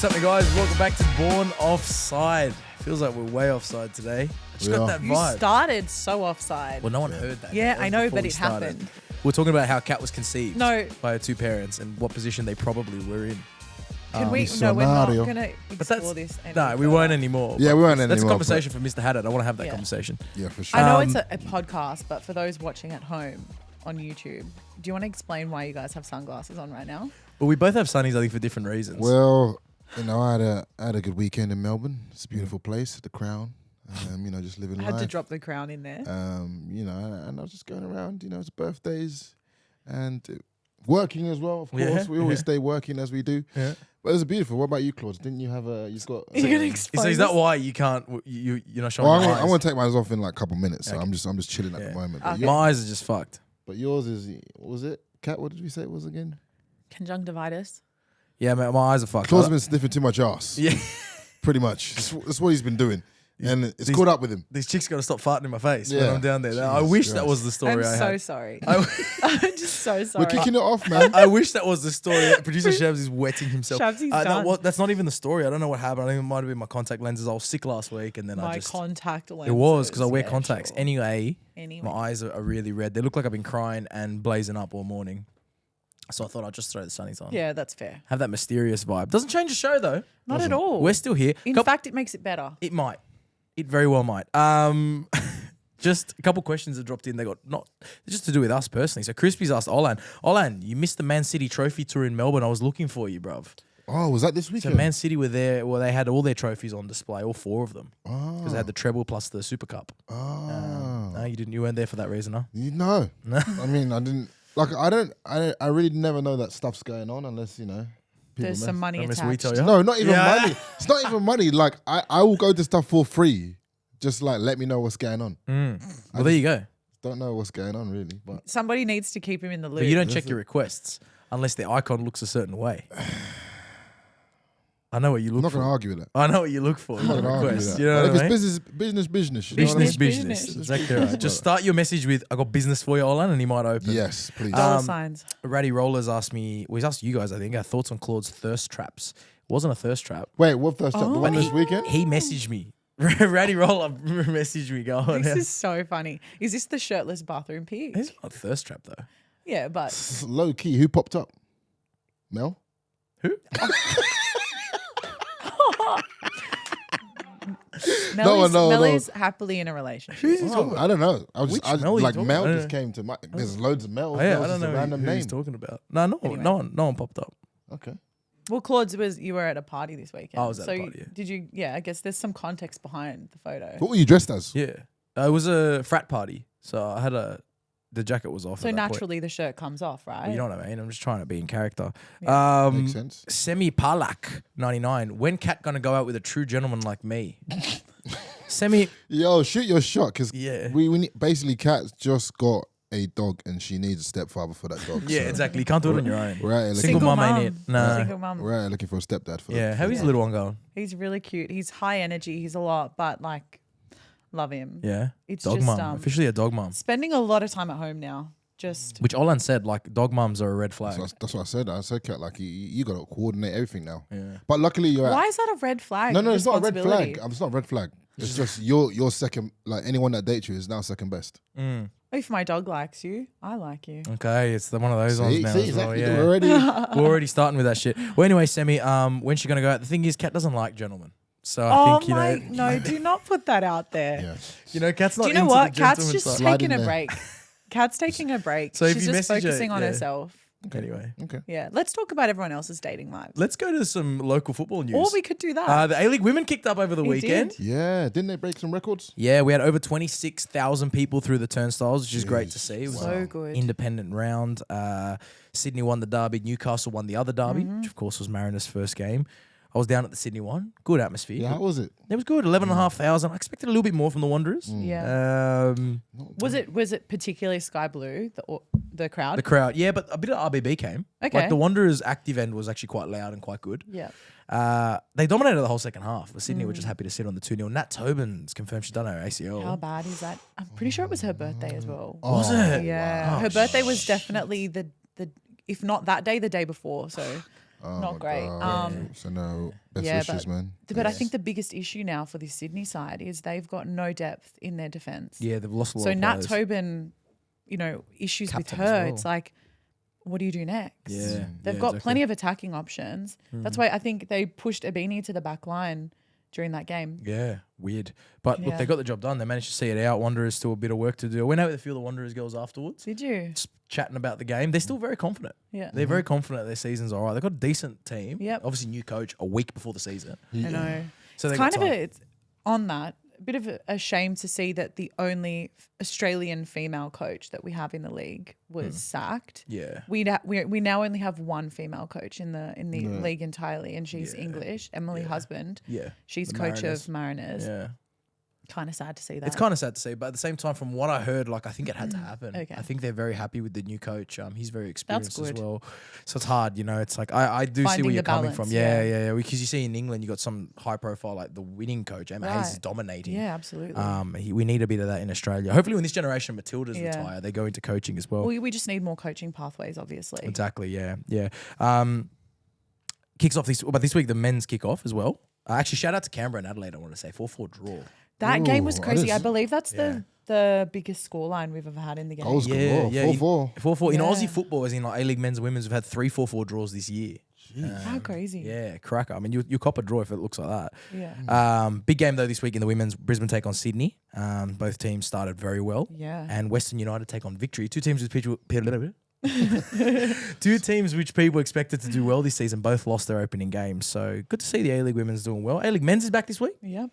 What's happening, guys? Welcome back to Born Offside. Feels like we're way offside today. I just got that You vibe. started so offside. Well, no one heard that. Yeah, That was I know, before but we it started. happened. We're talking about how Kat was conceived No. by her two parents and what position they probably were in. Can we? No, we're not scenario. going to But that's explore this. any no, we further. weren't anymore. Yeah, but we weren't That's a anymore, conversation for Mr. Haddad. I want to have that Yeah. conversation. Yeah, for sure. I know Um, it's a podcast, but for those watching at home on YouTube, do you want to explain why you guys have sunglasses on right now? Well, we both have sunnies, I think, for different reasons. Well, you know, I had a good weekend in Melbourne. It's a beautiful place, the Crown. You know, just living I life. had to drop the crown in there. You know, and I was just going around. You know, it's birthdays and working as well. Of course, Yeah, we always yeah. stay working as we do. Yeah. But it was beautiful. What about you, Claudes? Didn't you have a? You've got. You're going to explain So is that this? why you can't? You're not showing Well, your I'm eyes? gonna take mine off in like a couple minutes. So Okay. I'm just chilling at Yeah. the moment. Okay. My eyes are just fucked. But yours is, what was it? Kat, what did we say it was again? Conjunctivitis. Yeah, man, my eyes are fucked. Claude's been sniffing too much ass. Yeah. Pretty much. That's what he's been doing. And it's These- caught up with him. These chicks got to stop farting in my face when Yeah. I'm down there. I Jesus wish that Christ. was the story I'm I so had. sorry. I, I'm just so sorry. We're kicking it off, man. I wish that was the story. Producer Shabs is wetting himself. Shabsy's done. That's not even the story. I don't know what happened. I think it might have been my contact lenses. I was sick last week, and then I My just contact lenses. it was because I wear yeah, contacts. sure. Anyway, Anyway. my eyes are really red. They look like I've been crying and blazing up all morning. So I thought I'd just throw the sunnies on. Yeah, that's fair. Have that mysterious vibe. Doesn't change the show though. Not at all. We're still here. In fact, it makes it better. It might. It very well might. Just a couple questions that dropped in. They got not just to do with us personally. So Crispy's asked Olan, you missed the Man City Trophy tour in Melbourne. I was looking for you, bruv. Oh, was that this So weekend? Man City were there. Well, they had all their trophies on display, all four of them, because they had the treble plus the Super Cup. No, you didn't. You weren't there for that reason, huh? No. I mean, I didn't. Like, I really never know that stuff's going on unless, you know. people There's some money Unless we attached. tell you. No, not even Yeah. money. It's not even money. Like, I will go to stuff for free. Just like, let me know what's going on. Well, there you go. Don't know what's going on, really. But Somebody needs to keep him in the loop. But you don't check your requests unless the icon looks a certain way. I know what you I'm look not for. going to argue with that. I know what you look for. I'm not going to argue with Request. that. You know But what if I mean? it's business. You know what I mean? Business. Exactly right. Just start your message with, I got business for you, Olan, and he might open. Yes, please. Dollar signs. Ratty Rollers asked me, well, he's asked you guys, I think, our thoughts on Claude's thirst traps. It wasn't a thirst trap. Wait, what first up? The one this weekend? He messaged me. Ratty Roller messaged me going, This is so funny. Is this the shirtless bathroom pig? it's not a thirst trap, though. Yeah, but Low key. Who popped up? Mel? Who? Melly's happily in a relationship. Oh, I don't know. Which Mel are you like talking Mel about? just came to my. There's loads of Mel. Oh, yeah, Mel's I don't just a know random who name. he's talking about. No one popped up. Okay. Well, Claude's you were at a party this weekend. I was at a party, yeah. Did you? Yeah, I guess there's some context behind the photo. What were you dressed as? Yeah. It was a frat party. So I had the jacket was off. So at that point. naturally the shirt comes off, right? Well, you know what I mean? I'm just trying to be in character. Makes sense. Semi Palak 99. When Cat gonna go out with a true gentleman like me? Semi. Yo, shoot your shot, because Yeah. we need, basically Kat's just got a dog and she needs a stepfather for that dog. Yeah, so exactly. You can't do it on your own. We're out here looking, Single mum ain't it? Nah. Single mum. we're out here looking for a stepdad for Yeah. that. How is the little one going? He's really cute. He's high energy. He's a lot, but like, love him. Yeah. It's Dog just, mum. Officially a dog mum. Spending a lot of time at home now. Just Which Olan said, like, dog mums are a red flag. That's what I said. I said, Kat, like, you got to coordinate everything now. Yeah. But luckily you're why is that a red flag? No, it's not a red Responsibility. flag. It's not a red flag. It's just your second, like anyone that dates you is now second best. If my dog likes you, I like you. Okay, it's one of those ones now. See, as well, exactly. yeah. We're already. We're already starting with that shit. Well, anyway, Semi, when's she gonna go out? The thing is, Kat doesn't like gentlemen, so I think no, do not put that out there. Yeah. Kat's not. Do you know into what? the Kat's gentleman just side. Slide taking in a there. break. Kat's taking a break. So if She's you just message her, focusing on yeah. herself. Anyway, Okay. Yeah, let's talk about everyone else's dating lives. let's go to some local football news. Or we could do that. The A-League women kicked up over the They weekend. did. Yeah. Didn't they break some records? Yeah, we had over 26,000 people through the turnstiles, which is great to see. It was So an good. independent round. Sydney won the derby. Newcastle won the other derby, which of course was Mariners' first game. I was down at the Sydney one. Good atmosphere. Yeah. How was it? It was good. 11,500. I expected a little bit more from the Wanderers. Yeah. Um, Was it particularly sky blue, the crowd? the crowd, yeah, but a bit of RBB came. Okay. Like the Wanderers' active end was actually quite loud and quite good. Yeah. They dominated the whole second half. But Sydney were just happy to sit on the 2-0. Nat Tobin's confirmed she's done her ACL. How bad is that? I'm pretty sure it was her birthday as well. Was it? Yeah. Oh, her birthday was definitely the if not that day, the day before. So Not great. So no, best yeah, wishes, man. But I think the biggest issue now for the Sydney side is they've got no depth in their defence. Yeah, they've lost a lot So of Nat players. Tobin, issues Captain with as her. well. It's like, what do you do next? Yeah, They've got plenty of attacking options. That's why I think they pushed Abini to the back line during that game. Yeah, weird. But look, Yeah. they got the job done. They managed to see it out. Wanderers still a bit of work to do. I went out with a few of the Wanderers girls afterwards, Did you? just chatting about the game. They're still very confident. Yeah. They're very confident their season's all right. They've got a decent team. Yep. Obviously, new coach a week before the season. I know. So they It's got kind of time. it's on that. A bit of a shame to see that the only Australian female coach that we have in the league was sacked. Yeah. We now only have one female coach in the league entirely, and she's English. Emily Husband. Yeah. She's The coach Mariners. of Mariners. Yeah. Kind of sad to see that. It's kind of sad to see, but at the same time, from what I heard, like I think it had to happen. Okay. I think they're very happy with the new coach. He's very experienced as good. well. So it's hard, It's like I do see Finding where you're the coming balance, from. Yeah. Because you see in England, you got some high profile like the winning coach, Emma Hayes is Right. dominating. Yeah, absolutely. We need a bit of that in Australia. Hopefully, when this generation of Matildas Yeah. retire, they go into coaching as well. we just need more coaching pathways, obviously. Exactly. Yeah. Kicks off this week. The men's kick off as well. Actually, shout out to Canberra and Adelaide. I want to say 4-4 draw. That game was Ooh, crazy. that I is- believe that's the biggest scoreline we've ever had in the game. Goals Yeah, galore. yeah. 4-4. 4-4 in Yeah. Aussie football, as in like A-League men's and women's, we've had 3-4-4 draws this year. How crazy. Yeah, cracker. I mean, you cop a draw if it looks like that. Yeah. Big game though this week in the women's. Brisbane take on Sydney. Both teams started very well. Yeah. And Western United take on Victory. Two teams which people expected to do well this season. Both lost their opening games. So good to see the A-League women's doing well. A-League men's is back this week. Yep.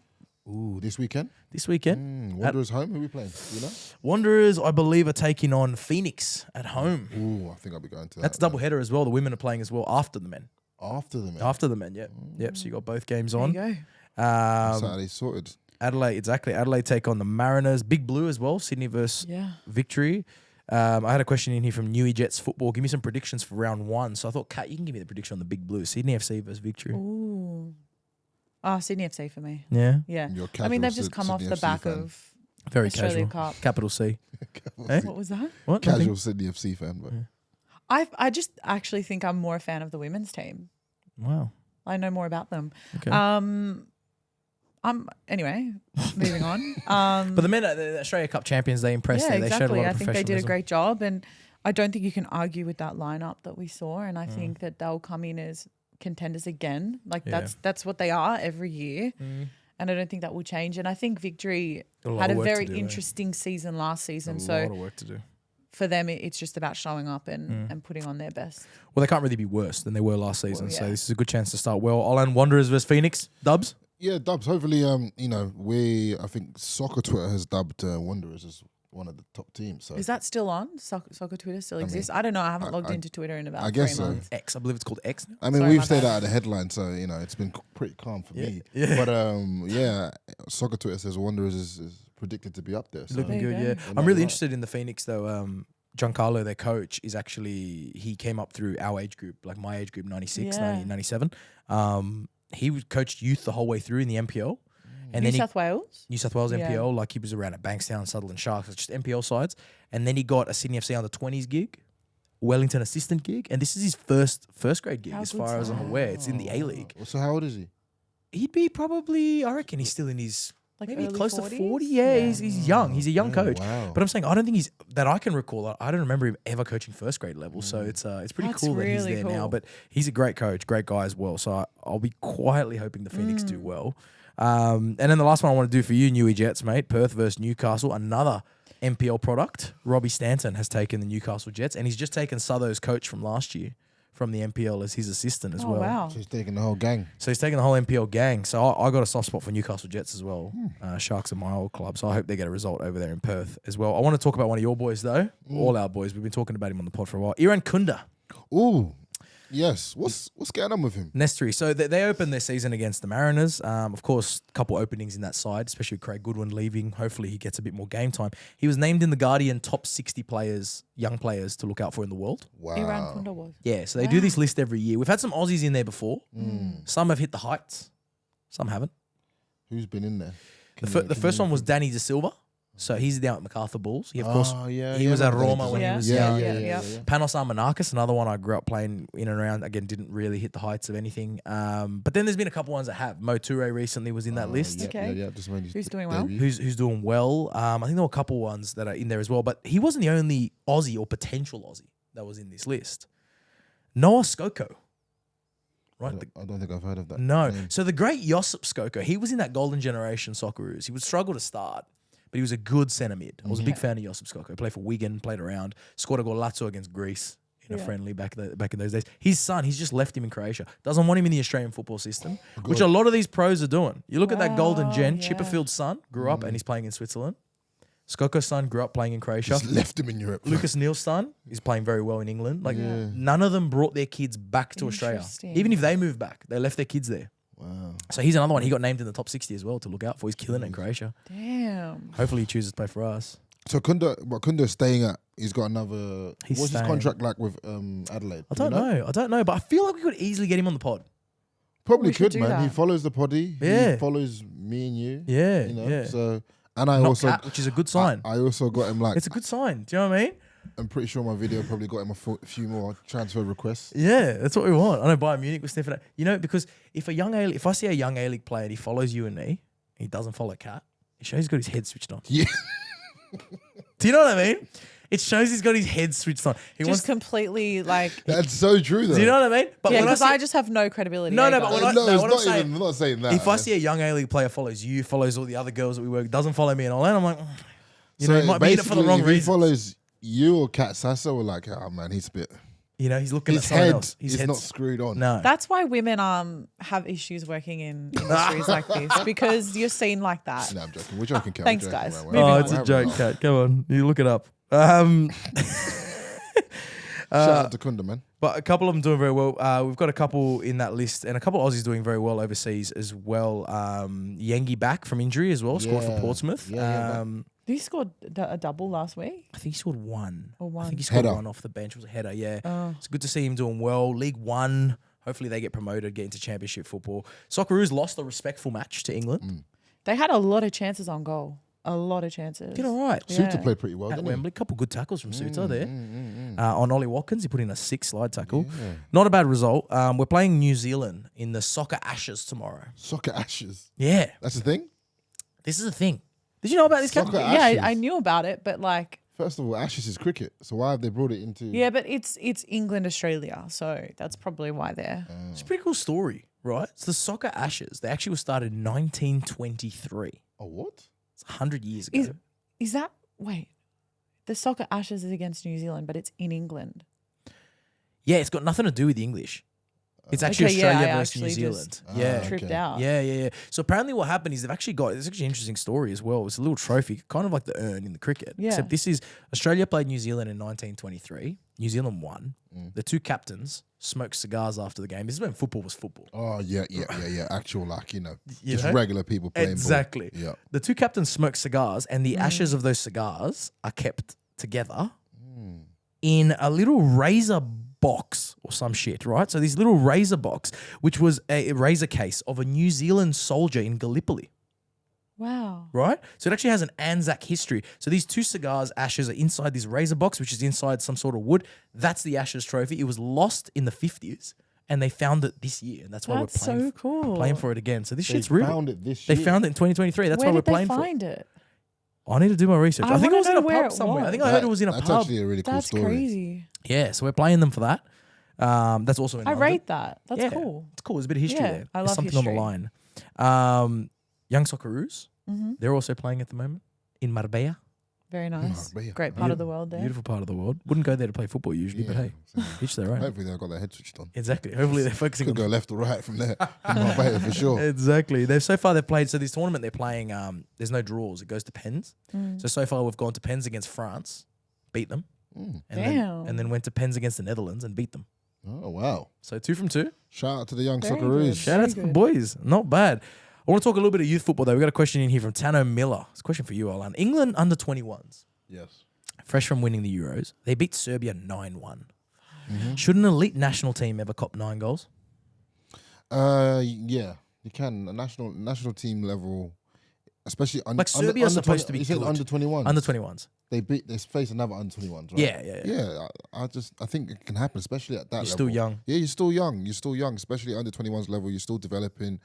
Ooh, this weekend? This weekend. Wanderers home? Who are we playing? You know? Wanderers, I believe, are taking on Phoenix at home. Ooh, I think I'll be going to that. That's a double header as well. The women are playing as well after the men. After the man. After the men, yep. Yep, so you got both games There on. you go. Saturday sorted. Adelaide, exactly. Adelaide take on the Mariners. Big Blue as well. Sydney versus Yeah. Victory. I had a question in here from Newey Jets Football. Give me some predictions for round one. So I thought, Kat, you can give me the prediction on the Big Blue. Sydney FC versus Victory. Ooh. Sydney FC for me. Yeah, Yeah. Your I mean, casual they've just come off Sydney the FC back fan. of very Australia casual. Cup. Capital C. Eh? What was that? What? Casual Nothing? Sydney FC fan, but I just actually think I'm more a fan of the women's team. Wow. I know more about them. Okay. Anyway, moving on. But the men, the Australia Cup champions, they impressed. Yeah, They showed a exactly. lot I of think they did a professionalism. great job, and I don't think you can argue with that lineup that we saw. And I think that they'll come in as contenders again. Like Yeah. that's what they are every year, and I don't think that will change. And I think Victory Got a lot had of a work to very do, eh? interesting season last season. A So lot of work to do. for them, it's just about showing up and putting on their best. Well, they can't really be worse than they were last season. Well, So yeah. this is a good chance to start well. Oland Wanderers versus Phoenix. Dubs. yeah, Dubs. Hopefully, I think Soccer Twitter has dubbed Wanderers as one of the top teams. So Is that still on? Soccer Twitter still exists? I don't know. I haven't logged into Twitter in about I guess 3 so. months. X. I believe it's called X now. I mean, Sorry, we've my stayed bad. out of the headline, so it's been pretty calm for me. Yeah. But yeah, Soccer Twitter says Wanderers is predicted to be up there. So Looking There you good, go. yeah. They're I'm not really right. interested in the Phoenix though. Giancarlo, their coach, is actually, he came up through our age group, like my age group, 96, Yeah. 90, 97. He coached youth the whole way through in the MPL. And New then South Wales? New South Wales Yeah. MPL, like he was around at Bankstown, Sutherland Sharks, just MPL sides. And then he got a Sydney FC under 20s gig, Wellington assistant gig, and this is his first grade gig, How as good's far as I'm that? aware. It's in the A-League. So how old is he? He'd be probably, I reckon he's still in his Like maybe early close 40s? to 40. Yeah, he's young. He's a young Yeah, coach. wow. But I'm saying I don't think he's that I can recall. I don't remember him ever coaching first grade level. So it's pretty That's cool that he's really there now. cool. But he's a great coach, great guy as well. So I'll be quietly hoping the Phoenix do well. And then the last one I want to do for you, Newey Jets, mate. Perth versus Newcastle, another MPL product. Robbie Stanton has taken the Newcastle Jets, and he's just taken Southo's coach from last year from the MPL as his assistant as Oh, well. wow. So he's taking the whole gang. So he's taking the whole MPL gang. So I got a soft spot for Newcastle Jets as well. Sharks are my old club, so I hope they get a result over there in Perth as well. I want to talk about one of your boys though, all our boys. We've been talking about him on the pod for a while. Iran Kunda, Ooh, yes. What's going on with him? Nestry. So they opened their season against the Mariners. Of course, a couple openings in that side, especially with Craig Goodwin leaving. Hopefully he gets a bit more game time. He was named in the Guardian top 60 players, young players to look out for in the world. Wow. Iran Kunda was. Yeah, so they do this list every year. We've had some Aussies in there before. Mm. Some have hit the heights, some haven't. Who's been in there? The first one was Danny De Silva. So he's down at MacArthur Bulls. He, of course, he was I at remember Roma that when he design. was Yeah. young. Yeah. Panos Armanakis, another one I grew up playing in and around. Again, didn't really hit the heights of anything. But then there's been a couple ones that have. Mo Toure recently was in that list. Okay. Yeah. Just made his Who's doing well? debut. Who's doing well. I think there were a couple ones that are in there as well. But he wasn't the only Aussie or potential Aussie that was in this list. Noah Skoko. Right? I don't think I've heard of that. No. name. So the great Josip Skoko, he was in that golden generation Socceroos. He would struggle to start, but he was a good centre mid. I was a big fan of Josip Skoko. Played for Wigan, played around, scored a golazo against Greece in a friendly back in those days. His son, he's just left him in Croatia. Doesn't want him in the Australian football system, which a lot of these pros are doing. You look at that golden gen, Chipperfield's son grew up and he's playing in Switzerland. Skoko's son grew up playing in Croatia. Just left him in Europe. Lucas Neal's son is playing very well in England. Like none of them brought their kids back to Australia. Interesting. Even if they moved back, they left their kids there. Wow. So he's another one. He got named in the top 60 as well to look out for. He's killing it in Croatia. Damn. Hopefully he chooses to play for us. So Kunda's staying at. He's got another. He's What's his staying. contract like with Adelaide? I don't know. But I feel like we could easily get him on the pod. Probably We should could, do man. that. He follows the poddy. Yeah. He follows me and you. Yeah, You know. yeah. So and I Not also Cat, which is a good sign. I also got him like. It's a good sign. Do you know what I mean? I'm pretty sure my video probably got him a few more transfer requests. Yeah, that's what we want. I know Bayern Munich was sniffing it. You know, because if I see a young A-League player and he follows you and me, and he doesn't follow Cat, it shows he's got his head switched on. Yeah. Do you know what I mean? It shows he's got his head switched on. He Just wants. completely like. That's so true, though. Do you know what I mean? But Yeah, when because see- I just have no credibility. No, either. but when I- No, no, it's what not I'm saying- even. I'm not saying that. if I see a young A-League player follows you, follows all the other girls that we work, doesn't follow me and all that, I'm like, you know, he might be in it for the basically, wrong if he reasons. follows you or Kat Sassa, we're like, oh man, he's a bit. You know, he's looking His at someone head else. His is head's not screwed on. no. That's why women have issues working in industries like this because you're seen like that. No, I'm joking. We're joking, Kat. Thanks, We're joking. guys. We're Moving Oh, on. it's a having joke, laugh. Kat. Come on, you look it up. Shout out to Kunda, man. But a couple of them doing very well. We've got a couple in that list, and a couple of Aussies doing very well overseas as well. Yengi back from injury as well, scored for Yeah. Portsmouth. Yeah, He scored a double last week. I think he scored one. Or one. I think he scored Header. one off the bench. It was a header, yeah. Oh. It's good to see him doing well. League One. Hopefully they get promoted, get into championship football. Socceroos lost a respectful match to England. They had a lot of chances on goal. A lot of chances. Did all right. Yeah. Suter played pretty well, At didn't Wembley, couple good tackles from Suter there. On Ollie Watkins, he put in a 6 slide tackle. Yeah. Not a bad result. We're playing New Zealand in the Soccer Ashes tomorrow. he? Soccer Ashes. Yeah, That's the thing? this is a thing. Did you know about this? Kat? Soccer Yeah, Ashes. I knew about it, but like, First of all, Ashes is cricket. So why have they brought it into. yeah, but it's England, Australia, so that's probably why they're. It's a pretty cool story, right? It's the Soccer Ashes. They actually were started in 1923. Oh, what? It's 100 years ago. Is that wait? The Soccer Ashes is against New Zealand, but it's in England. Yeah, it's got nothing to do with the English. It's actually Okay, yeah, Australia I versus New actually Zealand. just Yeah. tripped okay. out. Yeah. So apparently what happened is they've actually got, it's actually an interesting story as well. It's a little trophy, kind of like the urn in the cricket. Yeah. Except this is, Australia played New Zealand in 1923. New Zealand won. The two captains smoked cigars after the game. This is when football was football. Oh, yeah. Actual, like, You just know? regular people playing Exactly. ball. Yeah. The two captains smoked cigars and the ashes of those cigars are kept together in a little razor box or some shit, right? So this little razor box, which was a razor case of a New Zealand soldier in Gallipoli. Wow. Right? So it actually has an Anzac history. So these two cigars' ashes are inside this razor box, which is inside some sort of wood. That's the Ashes trophy. It was lost in the 50s and they found it this year. And that's why That's we're so cool. playing for it again. So this They shit's real. found it this They year. found it in 2023. That's Where why we're did they playing for it. find it? I need to do my research. I think it wanna was in know a where pub it somewhere. I was. think I heard it was in a That's pub. actually a really cool That's story. crazy. Yeah, so we're playing them for that. That's also in I London. rate that. That's Yeah, cool. It's cool. There's a bit of history Yeah, there. I There's love something on history. the line. Young Socceroos, Mm-hmm. they're also playing at the moment in Marbella. Very nice. Marbella. Great part of the world there. Beautiful part of the world. Wouldn't go there to play football usually, but hey, each their own. Hopefully they've got their head switched on. Exactly. Hopefully they're focusing Could on go left or right from there. From Marbella for sure. Exactly. They've played. So this tournament they're playing. There's no draws. It goes to pens. So far we've gone to pens against France, beat them, and Damn. then went to pens against the Netherlands and beat them. Oh, wow. So 2 from 2. Shout out to the young Very Socceroos. good. Shout out to the good. boys. Not bad. I want to talk a little bit of youth football though. We got a question in here from Tano Miller. It's a question for you, Alan. England under 21s, Yes. fresh from winning the Euros, they beat Serbia 9-1. Should an elite national team ever cop 9 goals? Yeah, you can. A national team level. especially Like Serbia's supposed to be good. under 21. Under 21s. They face another under 21s, right? Yeah. I think it can happen, especially at that level. You're still young. Yeah, you're still young, especially under 21s level. You're still developing.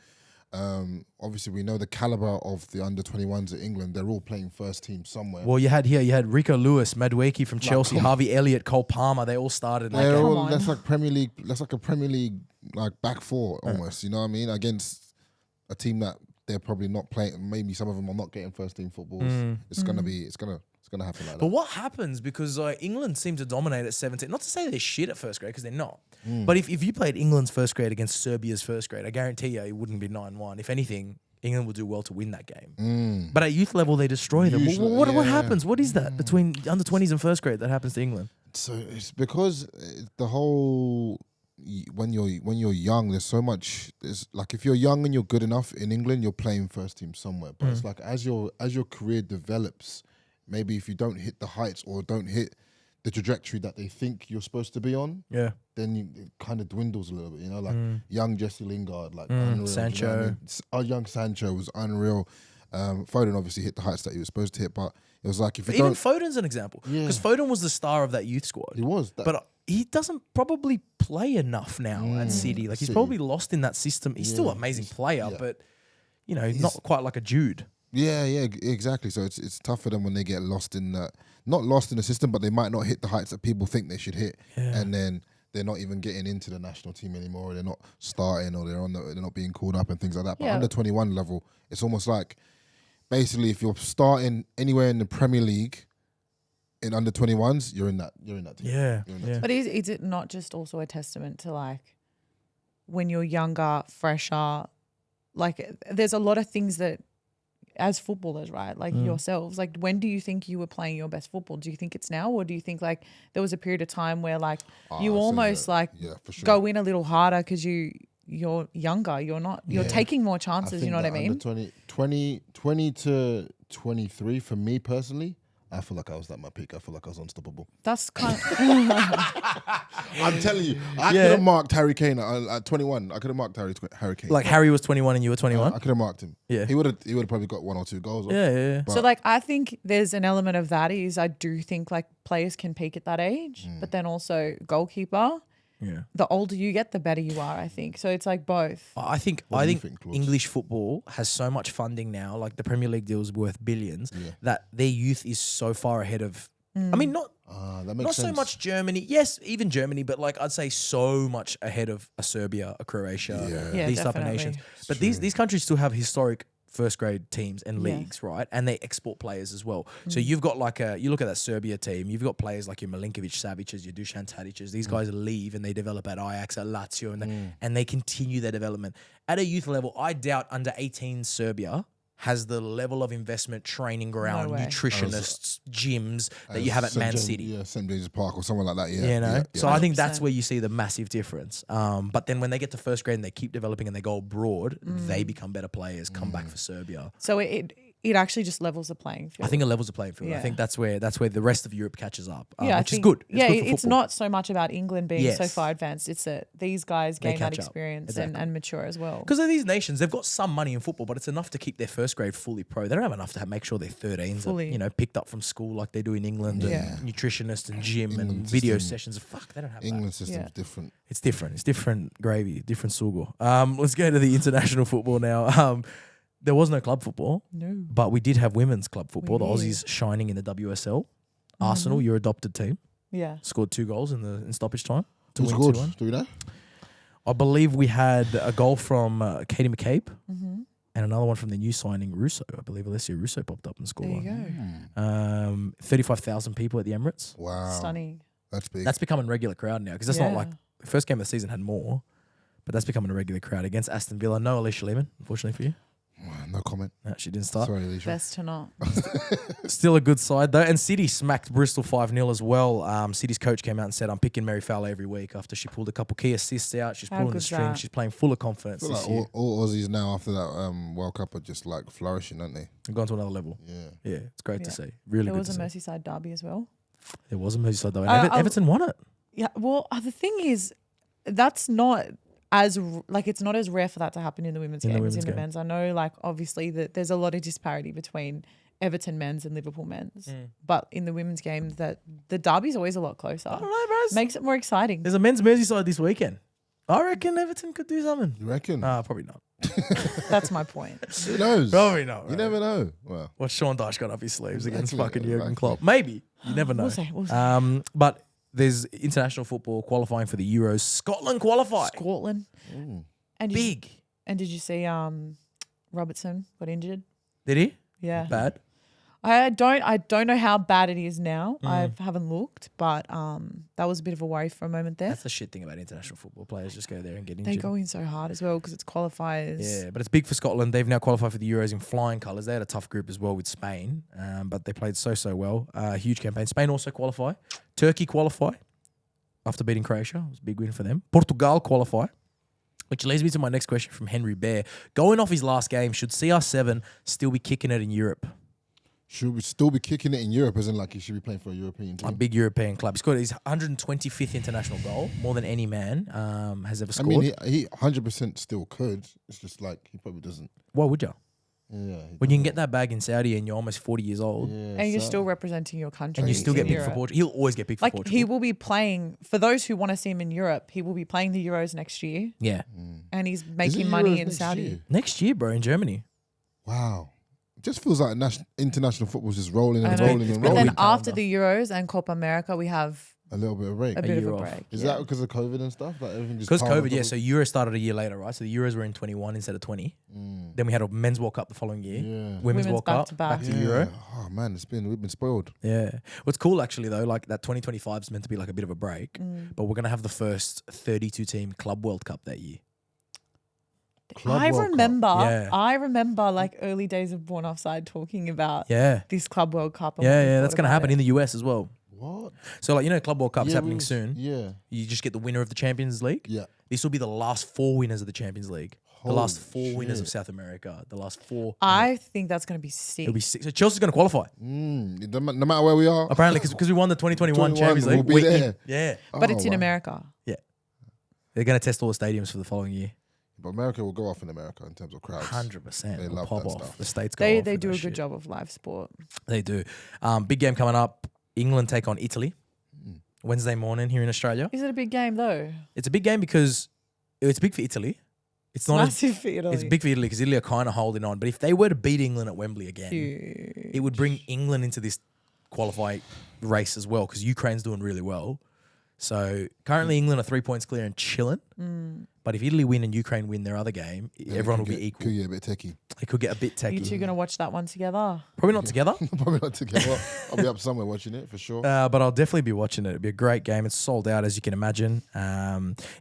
Obviously, we know the caliber of the under 21s at England. They're all playing first team somewhere. Well, you had Rico Lewis, Madueke from Chelsea, Harvey Elliott, Cole Palmer. They all started. That's like Premier League. That's like a Premier League like back four almost. You know what I mean? Against a team that they're probably not playing. Maybe some of them are not getting first team footballs. It's gonna happen like that. But what happens, because England seem to dominate at 17, not to say they're shit at first grade, because they're not, but if you played England's first grade against Serbia's first grade, I guarantee you it wouldn't be 9-1. If anything, England will do well to win that game. But at youth level, they destroy them. What happens? What is that between under 20s and first grade that happens to England? So it's because the whole... When you're young, there's so much. There's like, if you're young and you're good enough in England, you're playing first team somewhere. But it's like as your career develops, maybe if you don't hit the heights or don't hit the trajectory that they think you're supposed to be on, then it kind of dwindles a little bit. You know, like young Jesse Lingard, like unreal, Sancho. You know what I mean? Our young Sancho was unreal. Foden obviously hit the heights that he was supposed to hit, but it was like, if you even don't... Foden's an example, because Foden was the star of that youth squad. He was, but he doesn't probably play enough now at City. Like, he's probably lost in that system. He's still an amazing player, but not quite like a Jude. Yeah, exactly. So it's tough for them when they get lost in that, not lost in the system, but they might not hit the heights that people think they should hit, and then they're not even getting into the national team anymore. Or they're not starting, or they're not being called up and things like that. But under 21 level, it's almost like, basically, if you're starting anywhere in the Premier League in under 21s, you're in that team. Yeah. But is it not just also a testament to, like, when you're younger, fresher, like, there's a lot of things that, as footballers, right, like yourselves, like, when do you think you were playing your best football? Do you think it's now, or do you think, like, there was a period of time where, like, you almost for sure, go in a little harder because you're younger, you're taking more chances, you know what I mean? 20 to 23 for me personally, I feel like I was at my peak. I feel like I was unstoppable. That's kind of... I'm telling you, I could have marked Harry Kane at 21. I could have marked Harry Kane. Like, Harry was 21 and you were 21? I could have marked him. Yeah. He would have probably got 1 or 2 goals. Yeah. So, like, I think there's an element of that is I do think, like, players can peak at that age, but then also goalkeeper. Yeah. The older you get, the better you are, I think. So it's like both. I think English football has so much funding now, like the Premier League deal is worth billions, that their youth is so far ahead of, I mean, not so much Germany. Yes, even Germany, but like I'd say so much ahead of a Serbia, a Croatia, these type of nations. But these countries still have historic first grade teams and leagues, right? And they export players as well. So you've got like you look at that Serbia team, you've got players like your Milinkovic Savic's, your Dusan Tadic's. These guys leave and they develop at Ajax, at Lazio, and they continue their development. At a youth level, I doubt under 18 Serbia has the level of investment, training ground, nutritionists, gyms that you have at Man City. Yeah, St. James's Park or something like that. Yeah, you know? Yeah. So I think that's where you see the massive difference. But then when they get to first grade and they keep developing and they go abroad, they become better players, come back for Serbia. So it actually just levels the playing field. I think it levels the playing field. Yeah. I think that's where the rest of Europe catches up, which is good. good. It's not so much about England being so far advanced. It's that these guys gain that experience and mature as well. Because of these nations, they've got some money in football, but it's enough to keep their first grade fully pro. They don't have enough to make sure their 13s are, picked up from school like they do in England, and nutritionists and gym and video sessions. Fuck, they don't have England system's different. It's different. It's different gravy, different sugar. Let's go to the international football now. There was no club football, but we did have women's club football. The Aussies shining in the WSL. Arsenal, your adopted team, scored 2 goals in stoppage time to win 2-1. Do we know? I believe we had a goal from Katie McCabe and another one from the new signing Russo. I believe Alessia Russo popped up and scored one. There you go. 35,000 people at the Emirates. Wow, stunning. That's big. That's becoming a regular crowd now because that's not like the first game of the season had more, but that's becoming a regular crowd against Aston Villa. No Alisha Lehmann, unfortunately for you. No comment. No, she didn't start. Sorry, Alisha. Best to not. Still a good side though. And City smacked Bristol 5-0 as well. City's coach came out and said, I'm picking Mary Fowler every week after she pulled a couple key assists out. She's pulling the string. She's playing full of confidence this year. All Aussies now after that World Cup are just like flourishing, aren't they? They've gone to another level. Yeah, it's great to see. Really good to see. There was a Merseyside derby as well. There was a Merseyside derby. And Everton won it. Yeah, well, the thing is, that's not... like it's not as rare for that to happen in the women's game as in the men's. I know, like obviously that there's a lot of disparity between Everton men's and Liverpool men's, but in the women's game, that the derby's always a lot closer. I don't know, bros. Makes it more exciting. There's a men's Merseyside this weekend. I reckon Everton could do something. You reckon? Probably not. That's my point. Who knows? Probably not. You never know. Well, What's Sean Dyche got up his sleeves against Exactly, fucking Jurgen exactly. Klopp? Maybe. You never know. We'll see. But there's international football qualifying for the Euros. Scotland qualify. Scotland. mm. And Big. Did you see Robertson got injured? Did he? Yeah. Bad. I don't know how bad it is now. I haven't looked, but that was a bit of a worry for a moment there. That's the shit thing about international football. Players just go there and get injured. They go in so hard as well because it's qualifiers. Yeah, but it's big for Scotland. They've now qualified for the Euros in flying colours. They had a tough group as well with Spain, but they played so well. Huge campaign. Spain also qualify. Turkey qualify after beating Croatia. It was a big win for them. Portugal qualify, which leads me to my next question from Henry Bear. Going off his last game, should CR7 still be kicking it in Europe? Should we still be kicking it in Europe? As in, like, he should be playing for a European A team. big European club. He scored his 125th international goal, more than any man has ever I scored. mean, he 100% still could. It's just like he probably doesn't. Why would you? Yeah. When you can get that bag in Saudi and you're almost 40 years old, Yeah, And you're so- still representing your country. and you still get in picked for Europe. Portugal. He'll always get picked for Like Portugal. he will be playing, for those who want to see him in Europe, he will be playing the Euros next year Yeah. and he's Is it making Euros money in next Saudi. year? Next year, bro, in Germany. Wow. It just feels like international football's just rolling I and know. rolling and But rolling. then after the Euros and Copa America, we have A little bit of break. a bit of year a off. break. Is yeah. that because of COVID and stuff? Like everything just Because piled on COVID, top yeah. of- So Euro started a year later, right? So the Euros were in 21 instead of 20. Then we had a men's World Cup the following year. Yeah. Women's Women's World back Cup, to back. back to Yeah. Euro. Oh man, we've been spoiled. Yeah. What's cool actually though, like that 2025 is meant to be like a bit of a break, but we're gonna have the first 32 team Club World Cup that year. Club I World Cup. remember, Yeah. like early days of Born Offside talking about Yeah. this Club World Cup. and what Yeah, we yeah. thought That's gonna about happen it. in the US as well. What? So like Club World Cup's Yeah, happening we- soon. Yeah. You just get the winner of the Champions League. Yeah. This will be the last 4 winners of the Champions League. The last Holy 4 winners of shit. South America. The last 4. I think that's going to be sick. It'll be 6. So Chelsea's gonna qualify. No matter where we are. Apparently, because we won the 2021 21, Champions League. we'll be we're in. there. Yeah. But it's Oh, in wow. America. They're going to test all the stadiums for the following year. But America will go off in America in terms of crowds. 100%. They It'll love pop that off. stuff. The States go They off they with do a that good shit. job of live sport. They do. Big game coming up. England take on Italy. Wednesday morning here in Australia. Is it a big game though? It's a big game because it's big for Italy. It's not. Massive for Italy. It's big for Italy because Italy are kind of holding on. But if they were to beat England at Wembley again, Huge. it would bring England into this qualifying race as well because Ukraine's doing really well. So currently England are 3 points clear and chilling. But if Italy win and Ukraine win their other game, Then everyone it will could be get- equal. Could get a bit techie. It could get a bit You techy. two gonna watch that one together? Probably not together. Probably not together. I'll be up somewhere watching it for sure. But I'll definitely be watching it. It'll be a great game. It's sold out, as you can imagine.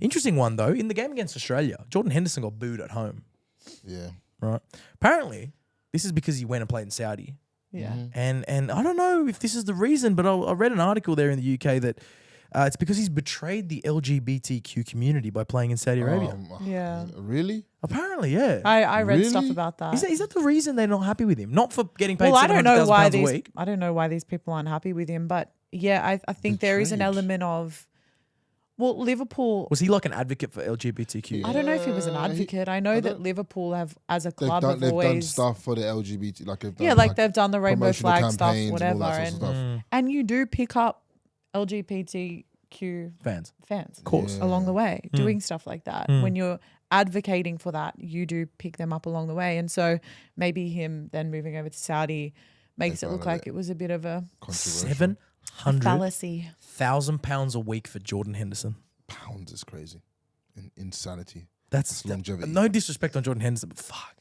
Interesting one, though. In the game against Australia, Jordan Henderson got booed at home, Yeah. right? Apparently, this is because he went and played in Saudi. Yeah. And I don't know if this is the reason, but I read an article there in the UK that it's because he's betrayed the LGBTQ community by playing in Saudi Arabia. Yeah. Really? Apparently, yeah. I read stuff Really? about that. Is that the reason they're not happy with him? Not for getting paid Well, I don't know why £700,000 a week. I don't know why these people aren't happy with him, but yeah, I think there is an Betrayed. element of, well, Liverpool. Was he like an advocate for LGBTQ? I don't know if he was an Yeah, he- advocate. I know I that don't- Liverpool have, as a They've club, done, have they've done always stuff for the LGBT, like they've done, yeah, like they've done the rainbow promotional flag stuff, campaigns and all whatever, that sort of and stuff. and you do pick up LGBTQ Fans. fans, Of course. Yeah. along the way, doing stuff like that. When you're advocating for that, you do pick them up along the way, and so maybe him then moving over to Saudi makes They it look found like it was a bit of a Controversial. fallacy. £700,000 a week for Jordan Henderson. Pounds is crazy. Insanity. That's longevity. No disrespect on Jordan Henderson, but fuck.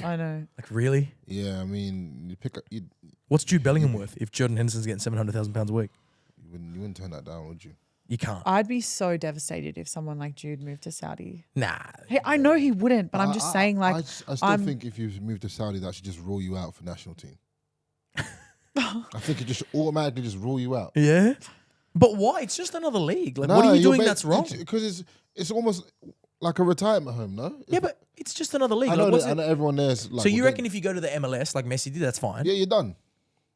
I know. Like, really? Yeah, I mean, you pick up, you What's Jude Bellingham worth if Jordan Henderson's getting £700,000 a week? wouldn't turn that down, would you? You can't. I'd be so devastated if someone like Jude moved to Saudi. Nah. Hey, I know he wouldn't, but I'm just saying, like, I still I'm- think if you move to Saudi, that should just rule you out for national team. I think it just automatically just rule you out. Yeah? But why? It's just another league. Like, what are you doing that's wrong? Because it's almost like a retirement home, no? Yeah, but it's just another league. I know, Like, what's I it- know everyone there's like. so you well, reckon if you go to the MLS like Messi did, that's fine? Yeah, you're done.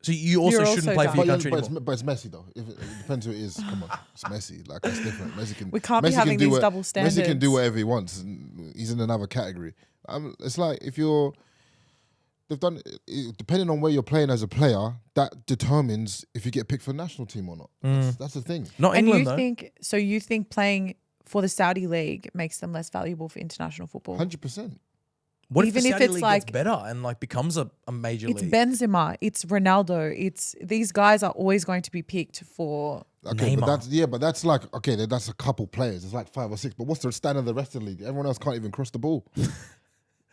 So you also You're shouldn't also play for your done. country anymore. But it's messy though. If it depends who it is. Come on, it's messy. Like that's different. Messi can. We can't be Messi having can do these what- double standards. Messi can do whatever he wants. And he's in another category. It's like if you're. They've done depending on where you're playing as a player. That determines if you get picked for the national team or not. That's the thing. Not And England you though. you think playing for the Saudi league makes them less valuable for international football? 100%. What even if the if Saudi it's league like- gets better and like becomes a major It's league? Benzema, it's Ronaldo, it's these guys are always going to be picked for. Okay, Neymar. but that's like that's a couple players. It's like 5 or 6. But what's the standard of the rest of the league? Everyone else can't even cross the ball.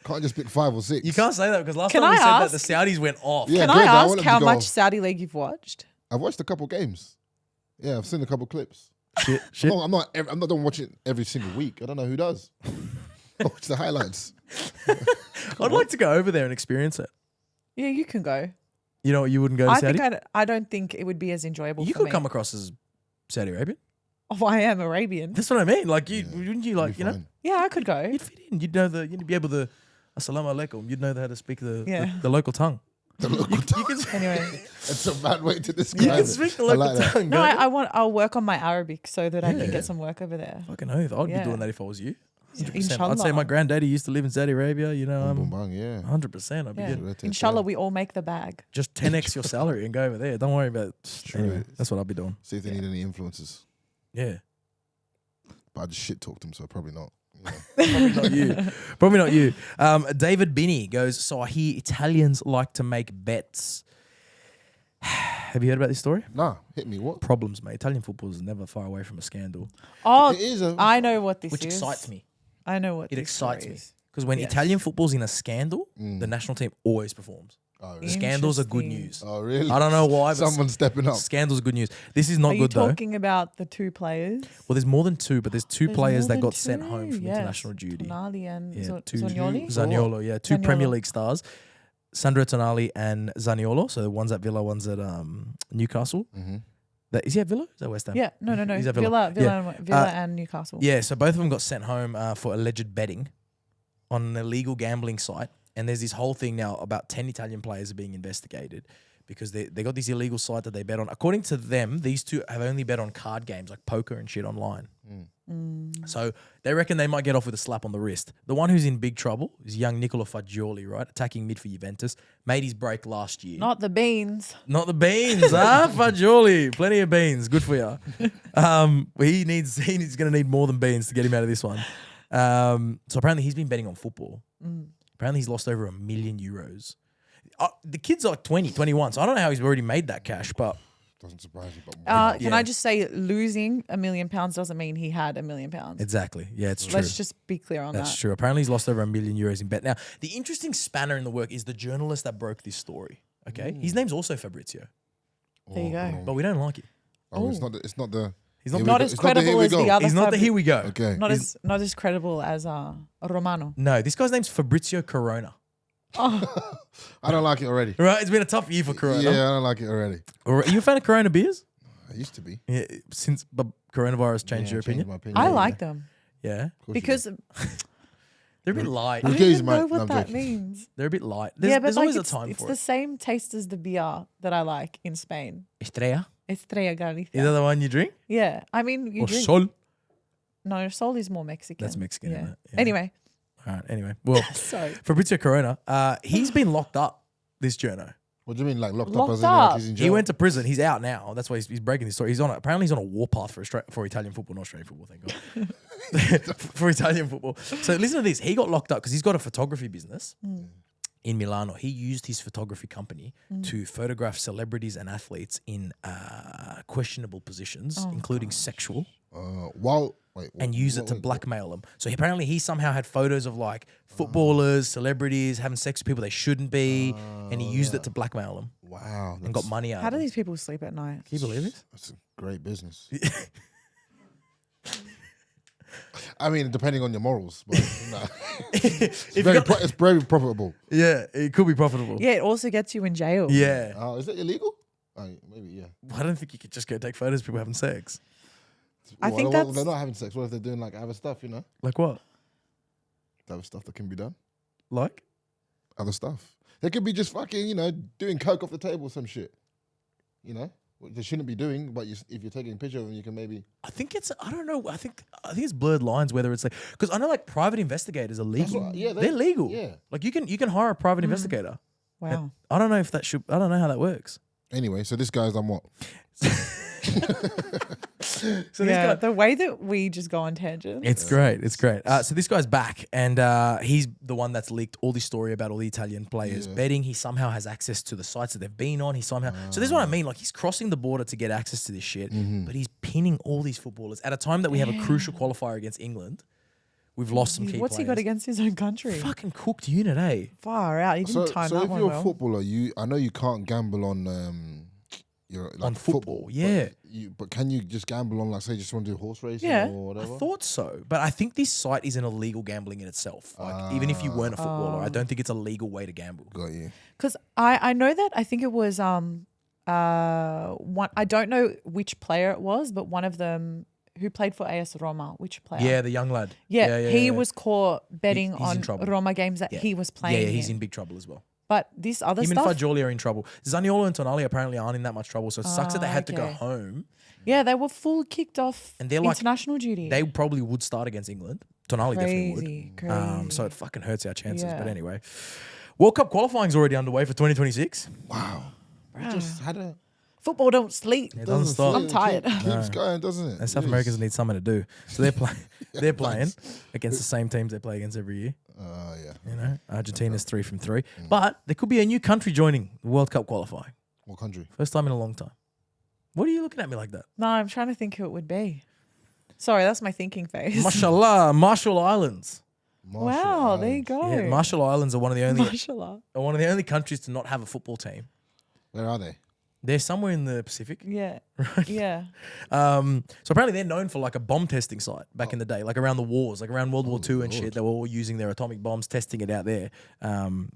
Can't just pick 5 or 6. You can't say that because last Can time we I said that ask- the Saudis went off. Yeah, Can good, I I ask want them how to go. much Saudi league you've watched? I've watched a couple games. Yeah, I've seen a couple clips. Shit. I'm not done watching every single week. I don't know who does. I watch the highlights. I'd like to go over there and experience it. Yeah, you can go. You know, you wouldn't go to I Saudi. think I don't think it would be as enjoyable. You for could me. come across as Saudi Arabian. Oh, I am Arabian. That's what I mean. Like, wouldn't you like, Be you know, fine. Yeah, I could go. you'd fit in. You'd know you'd be able to, assalamu alaikum. You'd know how to speak Yeah. the local tongue. The local tongue. Anyway, That's a bad way to You describe can it. speak the I local like that. tongue. no, go. I'll work on my Arabic so that I Yeah. can get some work over there. Fucking oath. I'd Yeah. be doing that if I was you. 100%. I'd say Inshallah. my granddaddy used to live in Saudi Arabia. You know, Boom, boom, bang, yeah. 100%. I'd be Yeah. good. Right, Inshallah, we all make the bag. Just 10x your salary and go over there. Don't worry about. True. Anyway, that's what I'll be doing. See if they need any influences. Yeah. But I just shit talked them, so probably not. You know. Probably not you. Probably not you. David Binney goes, so I hear Italians like to make bets. Have you heard about this story? Nah, hit me. What? Problems, mate. Italian football is never far away from a scandal, Oh, It is a. I know what this which is. excites me. I know what It this excites story me. is. Because when Yes. Italian football's in a scandal, the national team always performs. Oh, really? Scandals are good Interesting. news. Oh, really? I don't know why, but Someone's stepping up. scandals are good news. This is not Are you good, though. talking about the two players? Well, there's more than two, but there's two There's players more that than got sent home two, from yes. international duty. Tonali and Yeah, two- Zaniolo? Zaniolo, yeah. Two Premier Zaniolo. League stars. Sandro Tonali and Zaniolo. So one's at Villa, one's at Newcastle. Mm-hmm. Is he at Villa? Is that West Ham? Yeah, no. He's at Villa. Villa and Newcastle. Yeah, so both of them got sent home for alleged betting on an illegal gambling site. And there's this whole thing now about 10 Italian players are being investigated because they got this illegal site that they bet on. According to them, these two have only bet on card games like poker and shit online. So they reckon they might get off with a slap on the wrist. The one who's in big trouble is young Nicola Fagioli, right? Attacking mid for Juventus. Made his break last year. Not the beans. Not the beans, huh? Fagioli. Plenty of beans. Good for you. He's going to need more than beans to get him out of this one. So apparently he's been betting on football. Apparently he's lost over €1 million. The kid's like 20, 21, so I don't know how he's already made that cash, but Doesn't surprise me. But Can Yeah. I just say losing £1 million doesn't mean he had £1 million. exactly. Yeah, it's true. Let's just be clear on That's that. true. Apparently he's lost over €1 million in bet. Now, the interesting spanner in the work is the journalist that broke this story. Okay? His name's also Fabrizio, There you go. but we don't like it. Oh, it's not. It's not the. He's not, Here we Not go. as It's not the here credible we as the go. other. he's not the here we go. Okay. Not as credible as Romano. No, this guy's name's Fabrizio Corona. I don't like it already. Right? It's been a tough year for Corona. Yeah, I don't like it already. Are you a fan of Corona beers? I used to be. Yeah, since coronavirus changed Yeah, your I changed opinion? my opinion. I Yeah, like yeah. them Yeah. Of course you because They're a bit light. I Who don't cares, even know mate? No, what I'm that joking. means. They're a bit light. Yeah, but There's like always a it's, time it's for the it. same taste as the beer that I like in Spain. Estrella? Estrella Galicia. Is that the one you drink? Yeah, I mean you Or drink. Sol? No, Sol is more Mexican. That's Mexican, Yeah. isn't it? Yeah. Anyway, All right, anyway. Well, sorry. Fabrizio Corona, he's been locked up, this journo. What do you mean, like locked Locked up? As in, up? like he's in jail? He went to prison. He's out now. That's why he's breaking this story. Apparently he's on a warpath for Italian football, not Australian football, thank God. For Italian football. So listen to this. He got locked up because he's got a photography business in Milano. He used his photography company to photograph celebrities and athletes in questionable positions, including sexual, and use it to blackmail them. So apparently he somehow had photos of like footballers, celebrities having sex with people they shouldn't be, and he used it to blackmail them Wow. and got money out How of do them. these people sleep at night? Can you believe this? That's a great business. I mean, depending on your morals, but nah. If you It's very profitable. Yeah, it could be profitable. Yeah, it also gets you in jail. Yeah. Is that illegal? Maybe, yeah. I don't think you could just go take photos of people having sex. I think well, that's- they're not having sex. What if they're doing like other stuff? You know, Like what? other stuff that can be done. Like? Other stuff. They could be just fucking, doing coke off the table or some shit. you know, what they shouldn't be doing. But if you're taking a picture of them, you can maybe. I think it's, I don't know. I think it's blurred lines whether it's like, because I know like private investigators are legal. They're legal. Yeah. Like you can hire a private investigator. Wow. I don't know if that should. I don't know how that works. Anyway, so this guy's done what? So Yeah, the way that we just go on tangents. It's great. It's great. So this guy's back, and he's the one that's leaked all this story about all the Italian players betting. He somehow has access to the sites that they've been on. He somehow. So this is what I mean. Like he's crossing the border to get access to this shit, but he's pinning all these footballers at a time that we have a crucial qualifier against England. We've lost some key What's players. he got against his own country? Fucking cooked unit, eh? Far out. He didn't time So that if one you're well. a footballer, I know you can't gamble on your like On football, yeah. But can you just gamble on, like, say, just want to do horse racing Yeah. or I whatever? thought so, but I think this site is an illegal gambling in itself. Like even if you weren't a footballer, I don't think it's a legal way to gamble. Got you. Because I know that I think it was one, I don't know which player it was, but one of them who played for AS Roma, which player? Yeah, the young lad. Yeah, he yeah. was caught betting He's in on trouble. Roma games that he was playing. Yeah, he's in. in big trouble as well. But this other Him stuff, and Fagioli are in trouble. Zaniolo and Tonali apparently aren't in that much trouble, so it sucks that they had to go okay. home. yeah, they were full kicked off And they're like- international duty. They probably would start against England. Tonali definitely would. Crazy. So it fucking hurts our chances. Yeah. But anyway, World Cup qualifying's already underway for 2026. Wow. We just had a. Football don't sleep. It doesn't stop. I'm tired. Keeps going, doesn't it? And South Jeez. Americans need something to do, so they're playing against the same teams they play against every year. Yeah. You know, Argentina's 3 from 3, but there could be a new country joining the World Cup qualifying. What country? First time in a long time. What are you looking at me like that? No, I'm trying to think who it would be. Sorry, that's my thinking face. Mashallah, Marshall Islands. Wow, there you go. Yeah, Marshall Islands are one of the only Mashallah. countries to not have a football team. Where are they? They're somewhere in the Pacific. Yeah. Yeah. So apparently they're known for like a bomb testing site back in the day, like around the wars, like around World War II and shit. They were all using their atomic bombs, testing it out there.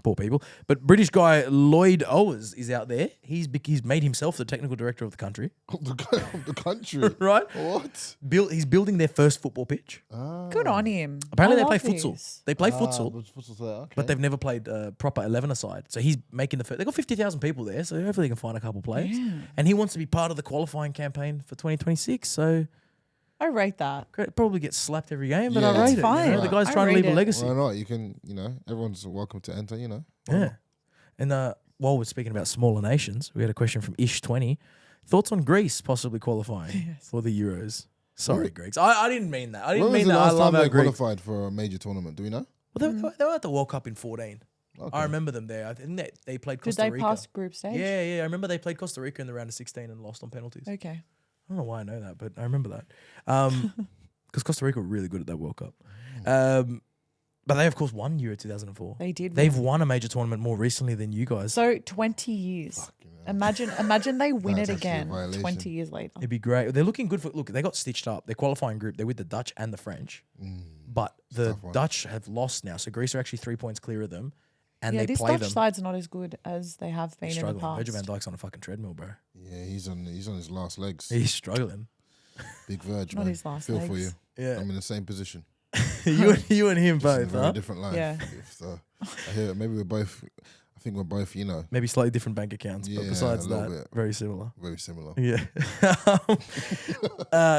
Poor people. But British guy Lloyd Owers is out there. He's made himself the technical director of the country. Of the country. Right? What? He's building their first football pitch. Good on him. Apparently I they play love futsal. this. They play futsal. Okay. But they've never played proper 11-a-side. So he's making the first. They've got 50,000 people there, so hopefully they can find a couple players. And he wants to be part of the qualifying campaign for 2026. So I rate that. probably gets slapped every game, but Yeah, I that's rate it. fine. You know? The guy's I trying to rate leave a it. legacy. Why not? You can, everyone's welcome to enter, Yeah. And while we're speaking about smaller nations, we had a question from Ish20. Thoughts on Greece possibly qualifying for the Euros? Sorry, Greeks. I didn't mean that. I didn't When was mean the that. I last love time our they Greeks. qualified for a major tournament? Do we know? Well, they were at the World Cup in 14. Okay. I remember them there. I think they played Did Costa they Rica. pass group stage? Yeah. I remember they played Costa Rica in the round of 16 and lost on penalties. Okay. I don't know why I know that, but I remember that. Because Costa Rica were really good at that World Cup. But they, of course, won Euro 2004. They did. They've won a major tournament more recently than you guys. So 20 years. Imagine they win That's it actually a again violation. 20 years later. It'd be great. They're looking good for. Look, they got stitched up. Their qualifying group, they're with the Dutch and the French. But the tough one. Dutch have lost now. So Greece are actually 3 points clear of them. And Yeah, they this play Dutch them. side's not as good as they have been He's in the struggling. Virgil past. van Dijk's on a fucking treadmill, bro. Yeah, he's on his last legs. He's struggling. Big Verge, Not man. his last Feel for legs. you. Yeah. I'm in the same position. you and him Just in a both, very huh? different life. Yeah. So I hear it. Maybe we're both. I think we're both. Maybe slightly different bank accounts, Yeah, but besides a little that, bit. very similar. very similar. Yeah.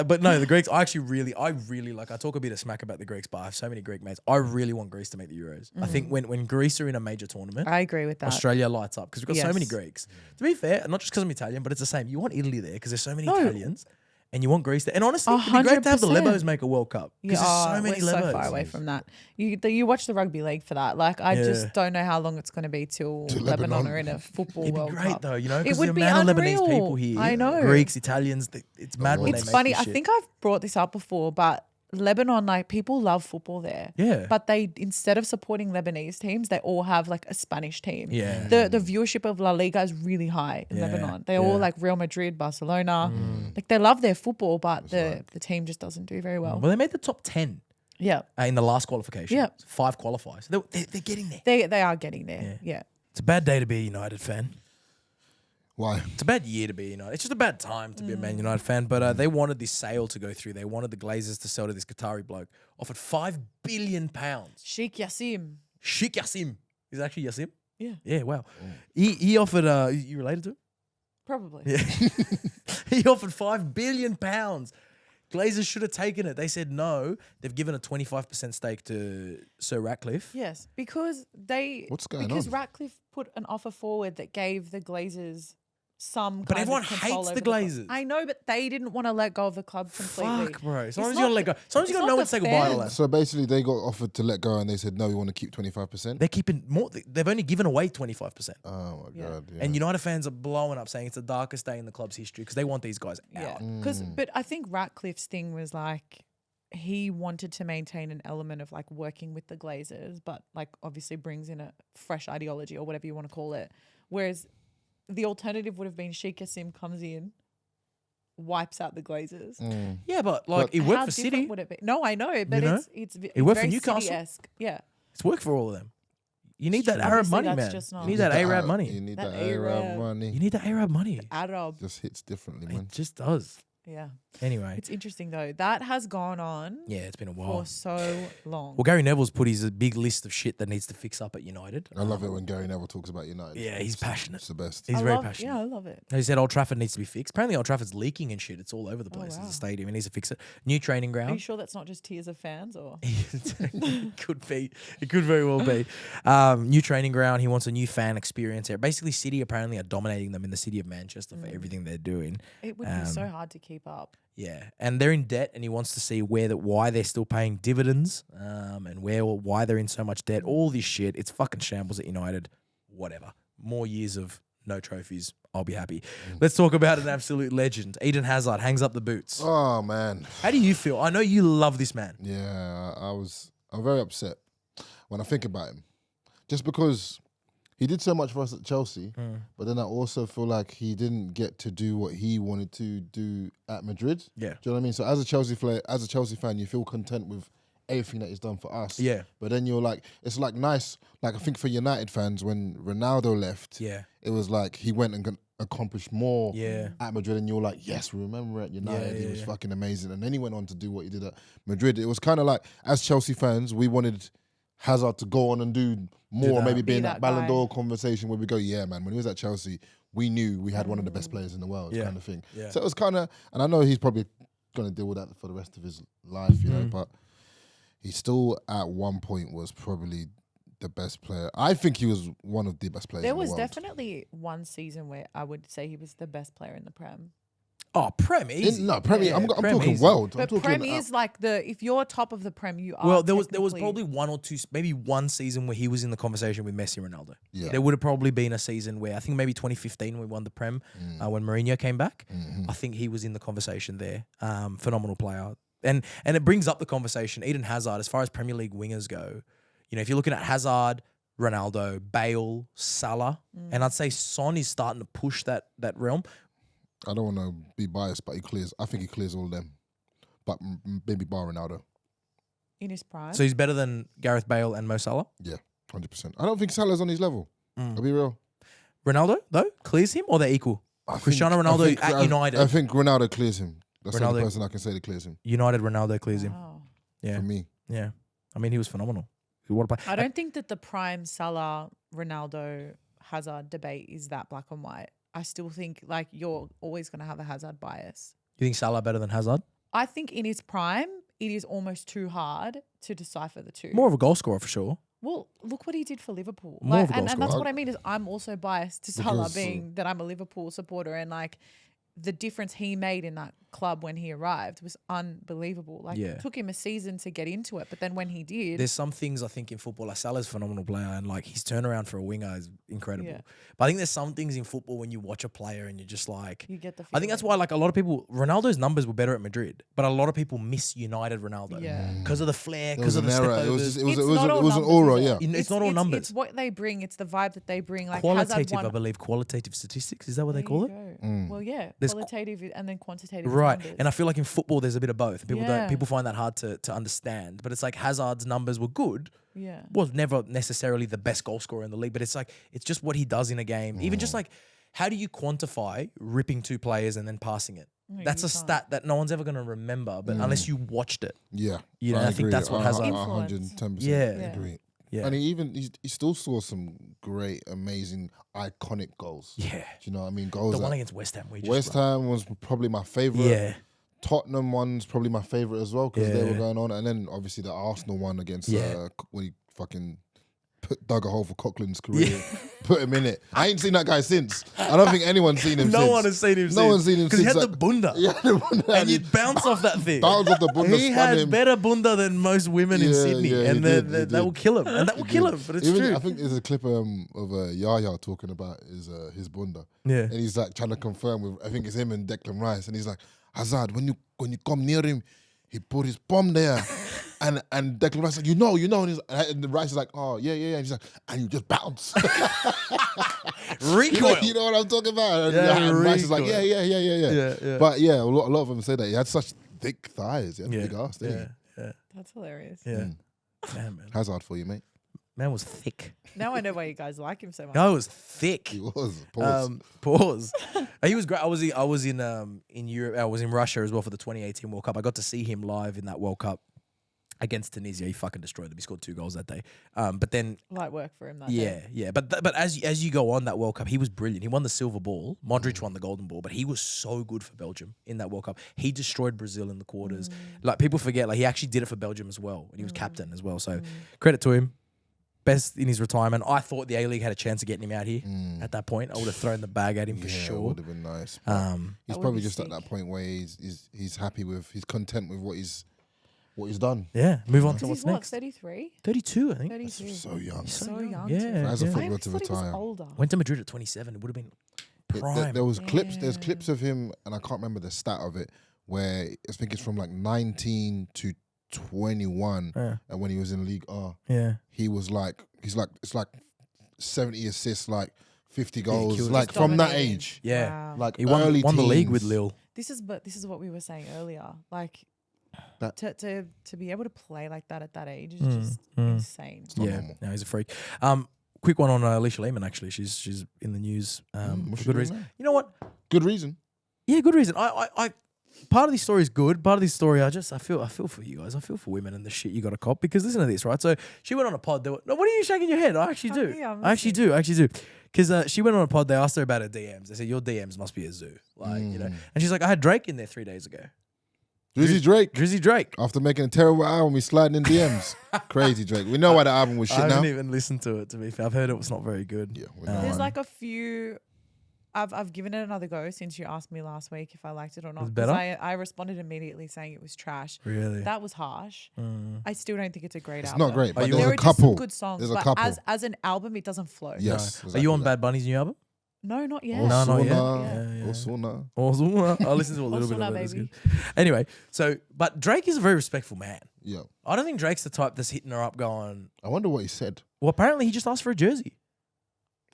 But no, the Greeks, I really like, I talk a bit of smack about the Greeks, but I have so many Greek mates. I really want Greece to make the Euros. I think when Greece are in a major tournament, I agree with that. Australia lights up because we've got so many Yes. Greeks. To be fair, not just because I'm Italian, but it's the same. You want Italy there because there's so many No. Italians. And you want Greece there. And honestly, it'd be great to have the 100%. Lebos make a World Cup. Because there's so many we're Lebos. so far away from that. You watch the rugby league for that. Like, I just don't know how long it's going to be till Lebanon Lebanon. are in a football It'd be World great Cup. though, you know, It because the would be amount of unreal. Lebanese people here, I know. Greeks, Italians, it's mad when they It's make funny. this I shit. think I've brought this up before, but Lebanon, like, people love football there. Yeah. But they, instead of supporting Lebanese teams, they all have like a Spanish team. Yeah. The viewership of La Liga is really high in Yeah, Lebanon. They're yeah. all like Real Madrid, Barcelona. Like, they love their football, but the team just doesn't do very well. Well, they made the top 10 Yeah. in the last qualification. Yeah. 5 qualifiers. They're getting there. They are getting there. Yeah. It's a bad day to be a United fan. Why? It's a bad year to be a United. It's just a bad time to be a Man United fan. But they wanted this sale to go through. They wanted the Glazers to sell to this Qatari bloke. Offered £5 billion. Sheikh Yassim. Sheikh Yassim. Is it actually Yassim? Yeah. Yeah, wow. He offered, you related to him? Probably. Yeah. He offered £5 billion. Glazers should have taken it. They said no. They've given a 25% stake to Sir Ratcliffe. Yes, because What's going because on? Ratcliffe put an offer forward that gave the Glazers some But kind everyone of control hates over the club. Glazers. I know, but they didn't want to let go of the club completely. Fuck, bro. It's Sometimes you not gotta let go. Sometimes you it's gotta know not when to say the goodbye to fans. that. So basically, they got offered to let go, and they said no, we want to keep 25%. They're keeping more. They've only given away 25%. Oh my Yeah. god! Yeah. And United fans are blowing up saying it's the darkest day in the club's history because they want these guys Yeah, out. but I think Ratcliffe's thing was like he wanted to maintain an element of like working with the Glazers, but like obviously brings in a fresh ideology or whatever you want to call it. Whereas the alternative would have been Sheikh Kassim comes in, wipes out the Glazers. Yeah, but like it How worked for different City. would it be? No, I know, but know? it's It worked for very Newcastle. City-esque. Yeah, It's worked for all of them. You need It's that true. Arab Obviously, money, that's man. just not- You need that Arab You money. need That that Arab Arab. money. You need that Arab money. Arab. Just hits differently, man. It just does. Yeah, Anyway, it's interesting though. That has gone on yeah, it's been a while. for so long. Well, Gary Neville's put his big list of shit that needs to fix up at United. I love it when Gary Neville talks about United. Yeah, he's passionate. It's the best. He's I very love, passionate. Yeah, I love it. He said Old Trafford needs to be fixed. Apparently, Old Trafford's leaking and shit. It's all over the place. wow. It's a stadium. He needs to fix it. New training Are you ground. sure that's not just tears of fans or? It could be. It could very well be. New training ground. He wants a new fan experience there. Basically, City apparently are dominating them in the city of Manchester for everything they're doing. It would be so hard to keep up. Yeah, and they're in debt, and he wants to see why they're still paying dividends, and why they're in so much debt. All this shit. It's fucking shambles at United. Whatever. More years of no trophies. I'll be happy. Let's talk about an absolute legend. Eden Hazard hangs up the boots. Oh man. How do you feel? I know you love this man. Yeah, I'm very upset when I think about him. Just because he did so much for us at Chelsea, but then I also feel like he didn't get to do what he wanted to do at Madrid. Yeah. Do you know what I mean? So as a Chelsea fan, you feel content with everything that he's done for us. Yeah. But then you're like, it's like nice. Like I think for United fans, when Ronaldo left, Yeah. it was like he went and accomplished more Yeah. at Madrid, and you're like, yes, we remember at United, he was yeah. fucking amazing. And then he went on to do what he did at Madrid. It was kind of like, as Chelsea fans, we wanted Hazard to go on and do more, that. maybe Be be in that that Ballon guy. d'Or conversation where we go, yeah, man, when he was at Chelsea, we knew we had one of the best players in the world, Yeah. kind of thing. Yeah. So it was kind of, and I know he's probably going to deal with that for the rest of his life, you know, but he still at one point was probably the best player. I think he was one of the best players There in the was world. definitely one season where I would say he was the best player in the Prem. Oh, Prem, easy. Premier. Yeah, I'm Prem talking easy. world. I'm But talking Prem is like if you're top of the Prem, you are. Well, there was technically- probably one or two, maybe one season where he was in the conversation with Messi and Ronaldo. Yeah. There would have probably been a season where I think maybe 2015 when we won the Prem when Mourinho came back. I think he was in the conversation there. Phenomenal player, and it brings up the conversation. Eden Hazard, as far as Premier League wingers go, you know, if you're looking at Hazard, Ronaldo, Bale, Salah, and I'd say Son is starting to push that realm. I don't want to be biased, but I think he clears all of them. But maybe bar Ronaldo. in his prime. So he's better than Gareth Bale and Mo Salah. Yeah, 100%. I don't think Salah's on his level. I'll be real. Ronaldo though clears him, or they're equal. Cristiano Ronaldo at United. I think Ronaldo clears him. That's the only Ronaldo- person I can say that clears him. United Ronaldo clears him. Wow. Yeah, For me. yeah. I mean, he was phenomenal. What a player. I don't think that the prime Salah, Ronaldo, Hazard debate is that black and white. I still think like you're always going to have a Hazard bias. You think Salah better than Hazard? I think in his prime, it is almost too hard to decipher the two. More of a goal scorer for sure. Well, look what he did for Liverpool. More of a goal and that's scorer. what I mean is I'm also biased to Salah Because, being that I'm a Liverpool supporter and like the difference he made in that club when he arrived was unbelievable. Like Yeah. it took him a season to get into it, but then when he did, There's some things I think in football, like Salah's a phenomenal player and like his turnaround for a winger is incredible. Yeah. But I think there's some things in football when you watch a player and you're just like, you get the I think that's feeling. why like a lot of people, Ronaldo's numbers were better at Madrid, but a lot of people miss United Ronaldo. Yeah. Because of the flair, There was because of an the era. step It was, overs. just, it was, It's it was, not all it was an numbers, aura, is yeah. it? It's not all numbers. It's what they bring. It's the vibe that they bring. Like Qualitative, Hazard I believe, qualitative statistics. Is that what they call it? Well, yeah, There's qualitative and then quantitative. Right. numbers. And I feel like in football there's a bit of both. People Yeah. people find that hard to understand. But it's like Hazard's numbers were good. yeah, Was never necessarily the best goal scorer in the league, but it's like it's just what he does in a game. Even just like how do you quantify ripping two players and then passing it? No, That's you a can't. stat that no one's ever going to remember, but unless you watched it. Yeah. You know, I think agree. that's what Hazard- Influence. 110% Yeah. agree. Yeah. And he still saw some great, amazing, iconic goals. Yeah. Do you know what I mean? Goals. The one that against West Ham. West Ham was probably my favourite. Yeah. Tottenham one's probably my favourite as well because they Yeah. were going on. And then obviously the Arsenal one against when he fucking dug a hole for Coughlin's career, put him in it. I ain't seen that guy since. I don't think anyone's seen him since. No one has seen him since. No one's seen him Because he since. had the bunda. Yeah, the bunda. And you'd bounce off that thing. Bounce off the bunda, He spun had him. better bunda than most women in Yeah, Sydney. yeah, And he did, he that did. will kill him. And that will kill him, but it's Even, true. I think there's a clip of Yaya talking about his bunda. Yeah. And he's like trying to confirm with, I think it's him and Declan Rice. And he's like, Hazard, when you come near him, he put his palm there. and Declan Rice is like, you know. And the Rice is like, oh, yeah. And he's like, and you just bounce. Recoil. You know what I'm talking about? Yeah, And Rice is like, recoil. yeah. But yeah, a lot of them say that. He had such thick thighs. He had big ass, didn't he? Yeah. That's hilarious. Yeah. Man. Hazard for you, mate. Man was thick. Now I know why you guys like him so much. I was thick. He was. Pause. Pause. He was great. I was in Europe. I was in Russia as well for the 2018 World Cup. I got to see him live in that World Cup against Tunisia. He fucking destroyed them. He scored 2 goals that day. But then Light work for him that day. yeah. But as you go on that World Cup, he was brilliant. He won the silver ball. Modric won the golden ball. But he was so good for Belgium in that World Cup. He destroyed Brazil in the quarters. Like people forget, like he actually did it for Belgium as well, and he was captain as well. So credit to him. Best in his retirement. I thought the A-League had a chance of getting him out here at that point. I would have thrown the bag at him for It sure. would have been nice. He's would probably be just at that point where he's happy with, he's content with what he's done. Yeah, move on to He's what's what, next. 33? 32, I think. 32. So young. So young. Yeah, too. As a yeah. I footballer always to thought he was retire. older. Went to Madrid at 27. It would have been prime. There was clips. There's Yeah. clips of him, and I can't remember the stat of it, where I think it's from like 19 to 21, and when he was in League R, Yeah. he was like, it's like 70 assists, like 50 goals, killed it. like Just from that dominating. age, Yeah. Wow. like He won early the league with teens. Lille. This is what we were saying earlier. Like That- to be able to play like that at that age is just insane. not Yeah, normal. no, he's a freak. Quick one on Alisha Lehmann, actually. She's in the news What's for she good doing reason. now? You know what? Good reason. Yeah, good reason. I part of this story is good. Part of this story, I feel for you guys. I feel for women and the shit you got to cop, because listen to this, right? So she went on a pod. No, what are you shaking your head? I actually do. yeah, I'm I actually do. Because she went on a pod. They asked her about her DMs. They said your DMs must be a zoo, like you know. And she's like, I had Drake in there 3 days ago. Drizzy Drake. Drizzy Drake. After making a terrible album, he's sliding in DMs. Crazy Drake. We know why the album was shit I now. haven't even listened to it, to be fair. I've heard it was not very good. Yeah, we know There's why. like a few. I've given it another go since you asked me last week if I liked it or not. Was it 'Cause better? I responded immediately saying it was trash. Really? That was harsh. I still don't think it's a great It's album. not great, but you there's There a are just some couple. good songs, There's a but couple. as an album, it doesn't flow. Yes. Are you on exactly Bad Bunny's new album? No, not yet. No, not yet. Osuna. Yeah. Osuna. Awesome. I listened to a little bit Osuna, of it. It's baby. good. Anyway, but Drake is a very respectful man. Yeah. I don't think Drake's the type that's hitting her up going, I wonder what he said. well, apparently he just asked for a jersey.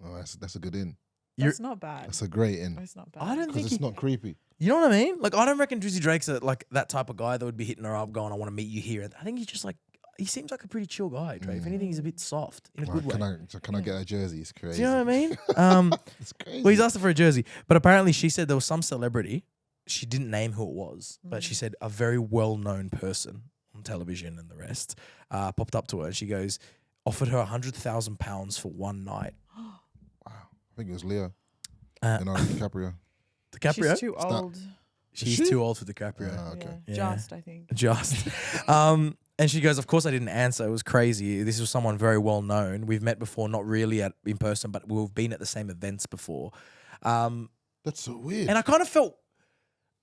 Oh, that's a good in. That's not bad. That's a great in. That's not bad. I don't Because think it's he, not creepy. you know what I mean? Like, I don't reckon Drizzy Drake's like that type of guy that would be hitting her up going, I want to meet you here. I think he's just like, he seems like a pretty chill guy, Drake. If anything, he's a bit soft in a good way. Can I get a jersey? It's crazy. Do you know what I mean? It's crazy. Well, he's asked her for a jersey, but apparently she said there was some celebrity. She didn't name who it was, but she said a very well-known person on television and the rest popped up to her, and she goes, offered her £100,000 for one night. I think it was Leo. Uh, Leonardo DiCaprio. DiCaprio? She's too old. She's she? too old for DiCaprio. Ah, okay. Yeah. Yeah. Just, I think. Just. And she goes, of course I didn't answer. It was crazy. This was someone very well known. We've met before, not really in person, but we've been at the same events before. That's so weird. And I kind of felt,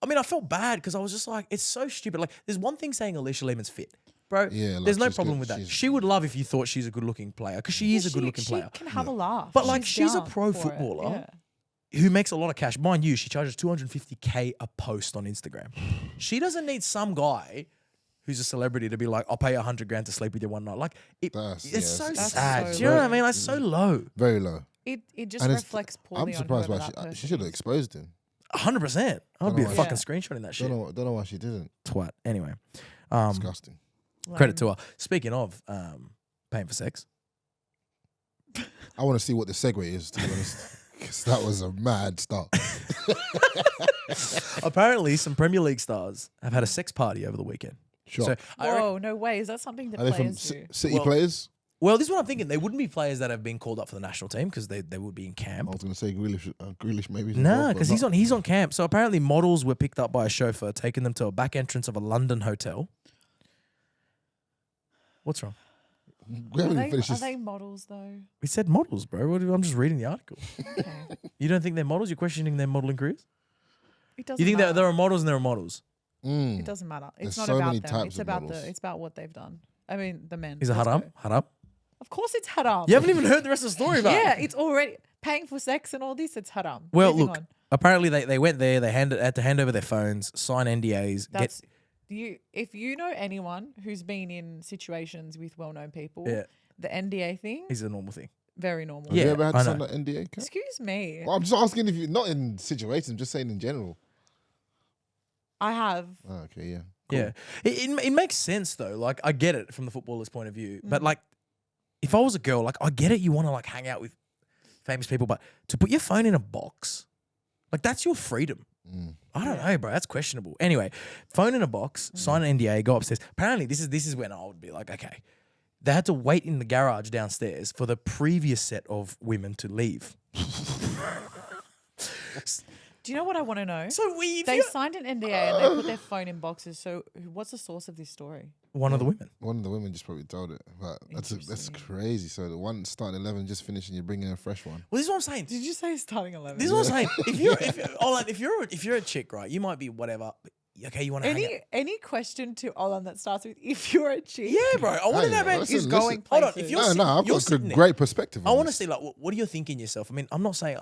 I felt bad because I was just like, it's so stupid. Like, there's one thing saying Alisha Lehmann's fit. Bro, Yeah, like, there's no she's problem good. with that. She's- She would love if you thought she's a good-looking player, because she is a good-looking player. She can have a laugh. But, like, she's a down pro for it. footballer. Yeah. Who makes a lot of cash. Mind you, she charges $250K a post on Instagram. She doesn't need some guy who's a celebrity to be like, I'll pay $100,000 to sleep with you one night. Like, it's so That's sad. so Do you know what I low. mean? Like, so low. Very low. It just And it's- reflects poorly I'm surprised on why whoever that she person should have is. exposed him. 100%. I'd Don't be know a why. fucking Yeah. screenshotting that shit. Don't know why she didn't. Twat. Anyway, Disgusting. credit to her. Speaking of paying for sex. I want to see what the segue is, to be honest. Because that was a mad start. Apparently, some Premier League stars have had a sex party over the weekend. Sure. So I Whoa, no way. Is that something that Are they from players do? City Well, players? Well, this is what I'm thinking. They wouldn't be players that have been called up for the national team because they would be in camp. I was going to say Grealish maybe. No, because he's on camp. So apparently models were picked up by a chauffeur, taking them to a back entrance of a London hotel. What's wrong? We haven't even finished Are this. they models though? We said models, bro. I'm just reading the article. Okay. You don't think they're models? You're questioning their modeling careers? It doesn't You think matter. there are models and there are models? It doesn't matter. There's It's not so about many them. types It's of about models. it's about what they've done. I mean, the men. Is it Let's haram? go. Haram? Of course, it's haram. You haven't even heard the rest of the story about Yeah, it. it's already paying for sex and all this. It's haram. Well, Moving look, on. apparently they went there. They had to hand over their phones, sign NDAs. That's if you know anyone who's been in situations with well-known people, the NDA thing Is a normal thing. very normal. Have Yeah, you ever had I to sign know. that NDA? Kat? Excuse me, Well, I'm just asking if you not in situations. I'm just saying in general. I have. Oh, okay, yeah. Yeah, it makes sense though. Like I get it from the footballer's point of view, but like if I was a girl, like I get it. You want to like hang out with famous people, but to put your phone in a box, like that's your freedom. I don't know, bro. That's questionable. Anyway, phone in a box, sign an NDA, go upstairs. Apparently, this is when I would be like, okay. They had to wait in the garage downstairs for the previous set of women to leave. Do you know what I want to know? So They signed an NDA and they put their phone in boxes. So what's the source of this story? one of the women. One of the women just probably told it. But that's Interesting. crazy. So the one starting 11 just finished and you're bringing a fresh one. Well, this is what I'm saying. Did you say starting 11? This is what I'm saying. If you're a chick, right, you might be whatever. Okay, you want to hang out. Any question to Olan that starts with if you're a chick? Yeah, bro. I want to know Hey, about listen, is going listen. Hold places. on. If you're No, sitting, I've you're got a sitting there, great perspective. I on want to this. see like what are you thinking yourself? I mean, I'm not saying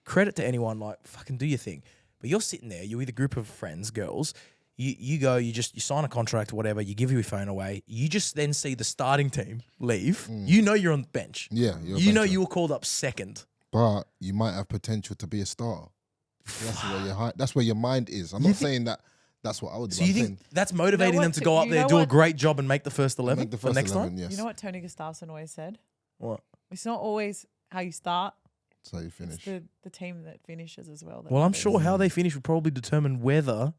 credit to anyone. Like fucking do your thing, but you're sitting there. You're with a group of friends, girls. You go. You sign a contract, whatever. You give your phone away. You just then see the starting team leave. You know you're on the bench. Yeah, you're a You know bencher. you were called up second. But you might have potential to be a star. That's where your mind is. I'm not saying that that's what I would do. So you I'm think saying that's motivating what them to to- go up you there, know do a what- great job, and make the first 11 make the for first next 11, time? yes. You know what Tony Gustafsson always said? What? It's not always how you start. So you It's finish. the team that finishes as well. that Well, I'm matters. sure how they finish will probably determine whether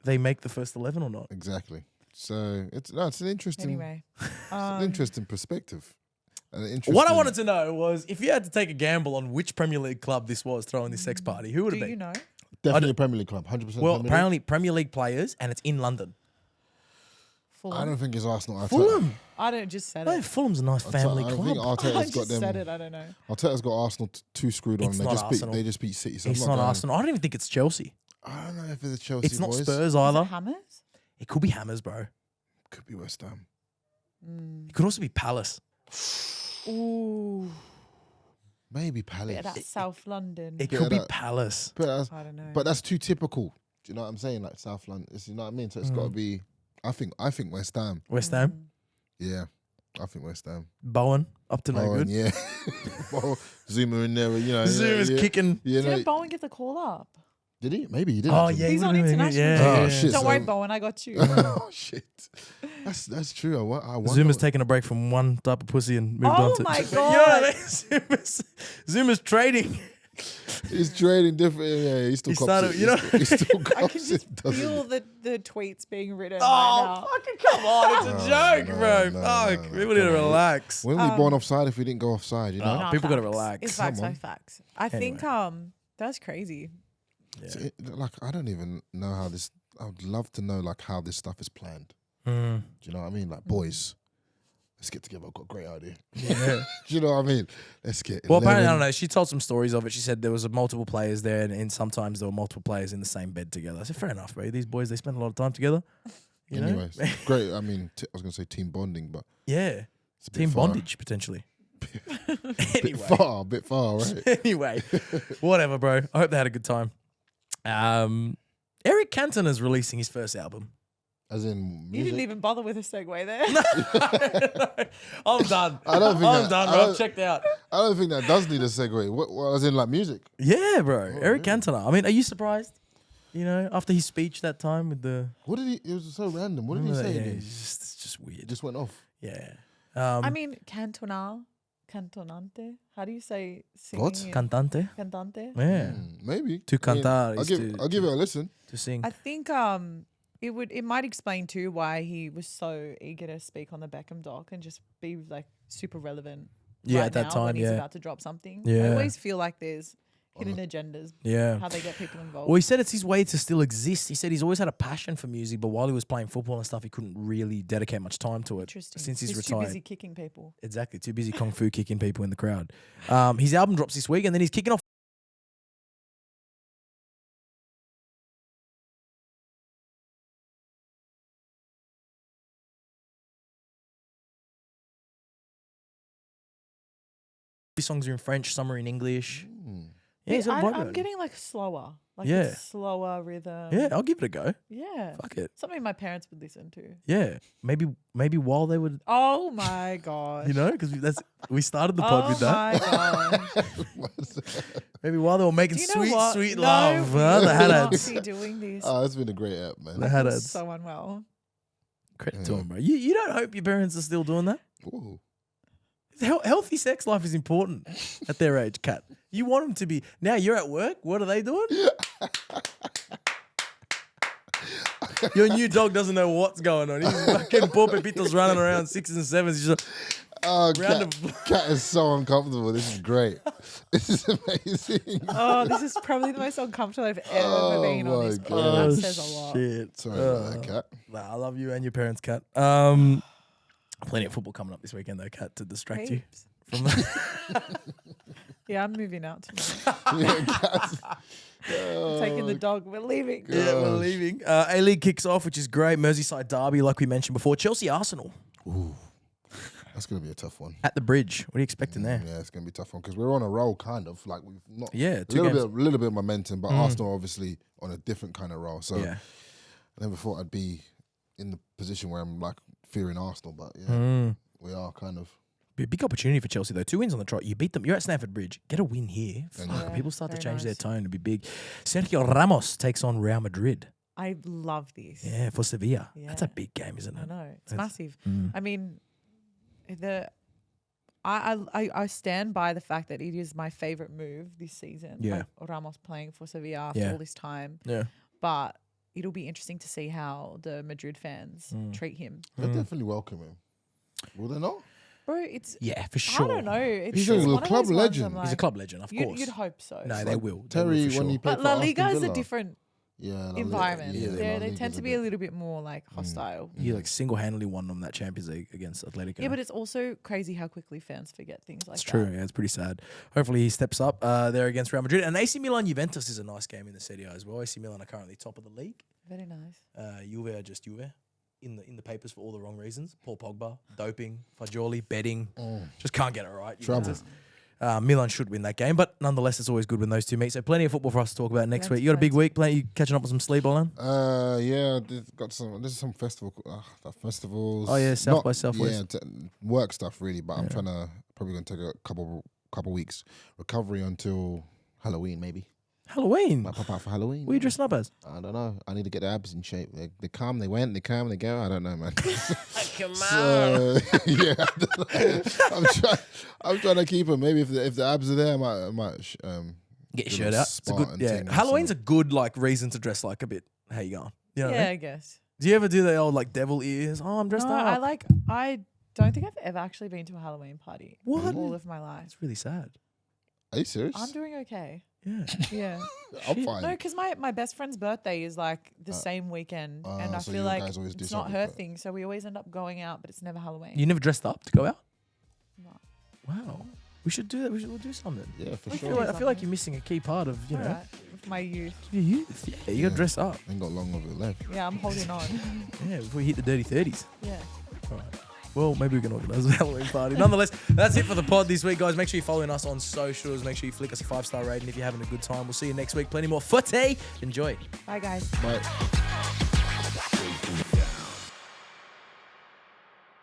they make the first 11 or not. Exactly. So it's an interesting, Anyway, an interesting perspective. And an interesting, What I wanted to know was if you had to take a gamble on which Premier League club this was throwing this sex party, who would do it be? you know? definitely a Premier League club, 100%. Well, Premier League. apparently Premier League players, and it's in London. I Fulham. don't think it's Arsenal. Fulham. I don't just said Hey, it. Fulham's a nice family I club. think I Arteta's got just them. said it. I don't know. Arteta's got Arsenal too screwed on. It's They not just Arsenal. they just beat City. So It's I'm not going. Arsenal. I don't even think it's Chelsea. I don't know if it's Chelsea. It's not boys. Spurs Is either. it Hammers? It could be Hammers, bro. Could be West Ham. It could also be Palace. Ooh, Maybe Palace. yeah, that's South London. It Yeah, could be that- Palace. I don't know. But that's too typical. Do you know what I'm saying? Like South London. You know what I mean? So it's got to be. I think West Ham. West Ham. Yeah, I think West Ham. Bowen, up to no Oh, good. and yeah. Well, Zuma in there. You know. Zuma's kicking. You know, Didn't Bowen get the call up? did he? Maybe he did. Oh, actually. yeah. He's he on would've been- international. Yeah, Oh, yeah, shit. Don't so- worry, Bowen. I got you. Oh shit. That's true. I wonder Zuma's taking a break from one type of pussy and moved Oh on to. my You know what I God. mean? Zuma's trading. He's trading different. Yeah, he still He cops started- it. you know- He still I can cops just it. doesn't feel he? the tweets being written Oh, right now. fucking come on. It's a joke, no, bro. no, Fuck. no, People need to come on. relax. When we born offside if we didn't go offside, you know? No. People gotta facts. relax. It's facts, Come on. facts. I think that's crazy. So like I don't even know how this. I would love to know like how this stuff is planned. Mm. Do you know what I mean? Like boys, let's get together. I've got a great idea. Yeah. Do you know what I mean? Let's get. Well, apparently, I 11. don't know. She told some stories of it. She said there was multiple players there, and sometimes there were multiple players in the same bed together. I said, fair enough, bro. These boys, they spend a lot of time together. You know? Anyways, great. I mean, I was gonna say team bonding, but Yeah. it's a bit Team far. bondage, potentially. Bit Anyway. bit far, right? Anyway, whatever, bro. I hope they had a good time. Eric Cantona is releasing his first album. As in You music. didn't even bother with a segue there. I'm done. I don't think I'm that- done, I bro. don't- I'm checked out. I don't think that does need a segue. What as in like music? Yeah, bro. Eric really? Cantona. I mean, are you surprised? You know, after his speech that time with the. What did he? It was so random. What did he say? Yeah, again? it's just It weird. just went off. Yeah. I mean, cantonante. How do you say singing? What? in- Cantante. Cantante. Yeah. Maybe To cantar I'll is give to- I'll give it a listen. To sing. I think it might explain too why he was so eager to speak on the Beckham doc and just be like super relevant. Yeah, right at that now time, when he's yeah. about to drop something. Yeah. I always feel like there's hidden agendas. Yeah. How they get people involved. Well, he said it's his way to still exist. He said he's always had a passion for music, but while he was playing football and stuff, he couldn't really dedicate much time to it. Interesting. Since he's Too retired. busy kicking people. Exactly. Too busy kung fu kicking people in the crowd. His album drops this week, and then he's kicking off songs are in French, some are in English. Yeah, he's got a vibe about I'm it. getting like slower. Like Yeah. a slower rhythm. Yeah, I'll give it a go. Yeah. Fuck it. Something my parents would listen to. Yeah, maybe while they would, Oh my gosh. you know, because we started the pod Oh with that. my gosh. Maybe while they were making Do you know sweet, what? sweet No, love, we huh? The should hat not ads. be doing this. Oh, it's been a great app, man. The hat I'm ads. so unwell. Credit to them, bro. You don't hope your parents are still doing that? Ooh. Healthy sex life is important at their age, Kat. You want them to be. Now you're at work. What are they doing? Your new dog doesn't know what's going on. He's fucking poor Pepito's running around 6s and 7s. He's just Oh, Round Cat is so uncomfortable. This is great. This is amazing. Oh, this is probably the most uncomfortable I've ever been on this my podcast. God. That says a lot. shit. Sorry about that, Cat. Nah, I love you and your parents, Kat. Plenty of football coming up this weekend, though, Kat, to distract Heaps. you from the. Yeah, I'm moving out tonight. Yeah, Cat's- I'm taking the dog. We're leaving. Yeah, we're Gosh. leaving. A-League kicks off, which is great. Merseyside derby, like we mentioned before. Chelsea Arsenal Ooh, that's gonna be a tough one. at the Bridge. What are you expecting there? Yeah, it's gonna be a tough one because we're on a roll, kind of like we've not. Yeah, a two little games. little bit of momentum, but Arsenal obviously on a different kind of roll. So Yeah. I never thought I'd be in the position where I'm like fearing Arsenal, but yeah, Mm. we are kind of. Be a big opportunity for Chelsea, though. 2 wins on the trot. You beat them. You're at Stamford Bridge. Get a win here. Fuck, Yeah, people start to very change their nice. tone. It'd be big. Sergio Ramos takes on Real Madrid. I love this. Yeah, for Sevilla. That's a Yeah. big game, isn't I it? know. It's That's- massive. Mm. I mean, I stand by the fact that it is my favorite move this season. Yeah. Like Ramos playing for Sevilla after Yeah. all this time. Yeah. But it'll be interesting to see how the Madrid fans treat him. They definitely welcome him. Will they not? Bro, it's Yeah, for sure. I don't know. It's He's a it's little one of club those ones legend. I'm He's a like, club legend, of course. You'd hope so. No, It's they like will. Terry, for when he sure. played But for La Aston Liga is a Villa. different Yeah, La Liga- environment. yeah, La They Liga's tend to a be a bit- little bit more like hostile. You like single-handedly won them that Champions League against Atletico. Yeah, but it's also crazy how quickly fans forget things like it's that. true. Yeah, it's pretty sad. Hopefully he steps up there against Real Madrid. And AC Milan Juventus is a nice game in the Serie A as well. AC Milan are currently top of the league. Very nice. Juve are just Juve in the papers for all the wrong reasons. Paul Pogba, doping, Fagioli, betting. Just can't get it right. Trouble. Juventus. Milan should win that game, but nonetheless, it's always good when those two meet. So plenty of football for us to talk about next That's week. You got a big correct. week. Plenty. You catching up on some sleep, Olan? Yeah, got some. There's some festival, festivals. Oh, yeah, South Not- by Southwest. Yeah, work stuff really, but I'm trying to probably gonna take a couple weeks recovery until Halloween maybe. Halloween. Might pop out for Halloween. What are you dressing up as? I don't know. I need to get the abs in shape. They come, they went, they come, they go. I don't know, man. Come So, yeah, I'm trying to keep them. Maybe if the abs are there, I might Get your do a shirt out. It's a good. Spartan Yeah, thing or Halloween's a something. good like reason to dress like a bit. How you going? You know what I Yeah, mean? I guess. Do you ever do the old like devil ears? Oh, I'm dressed No, up. I don't think I've ever actually been to a Halloween party. What? In all of my life. It's really sad. Are you serious? I'm doing okay. Yeah. Yeah. I'm fine. No, because my best friend's birthday is like the same weekend, and I so feel you like guys always do it's not something her for it. thing, so we always end up going out, but it's never Halloween. You never dressed up to go out? No. Wow. We should do that. We'll do something. Yeah, for We sure. can do I feel like you're missing a key part of All right, with my youth. your youth. Yeah, you got to dress up. Ain't got long of it left. Yeah, I'm holding on. Yeah, before you hit the dirty 30s. Yeah. All right. Well, maybe we can organise a Halloween party. Nonetheless, that's it for the pod this week, guys. Make sure you're following us on socials. Make sure you flick us a 5-star rating if you're having a good time. We'll see you next week. Plenty more footy. Enjoy. Bye, guys. Bye.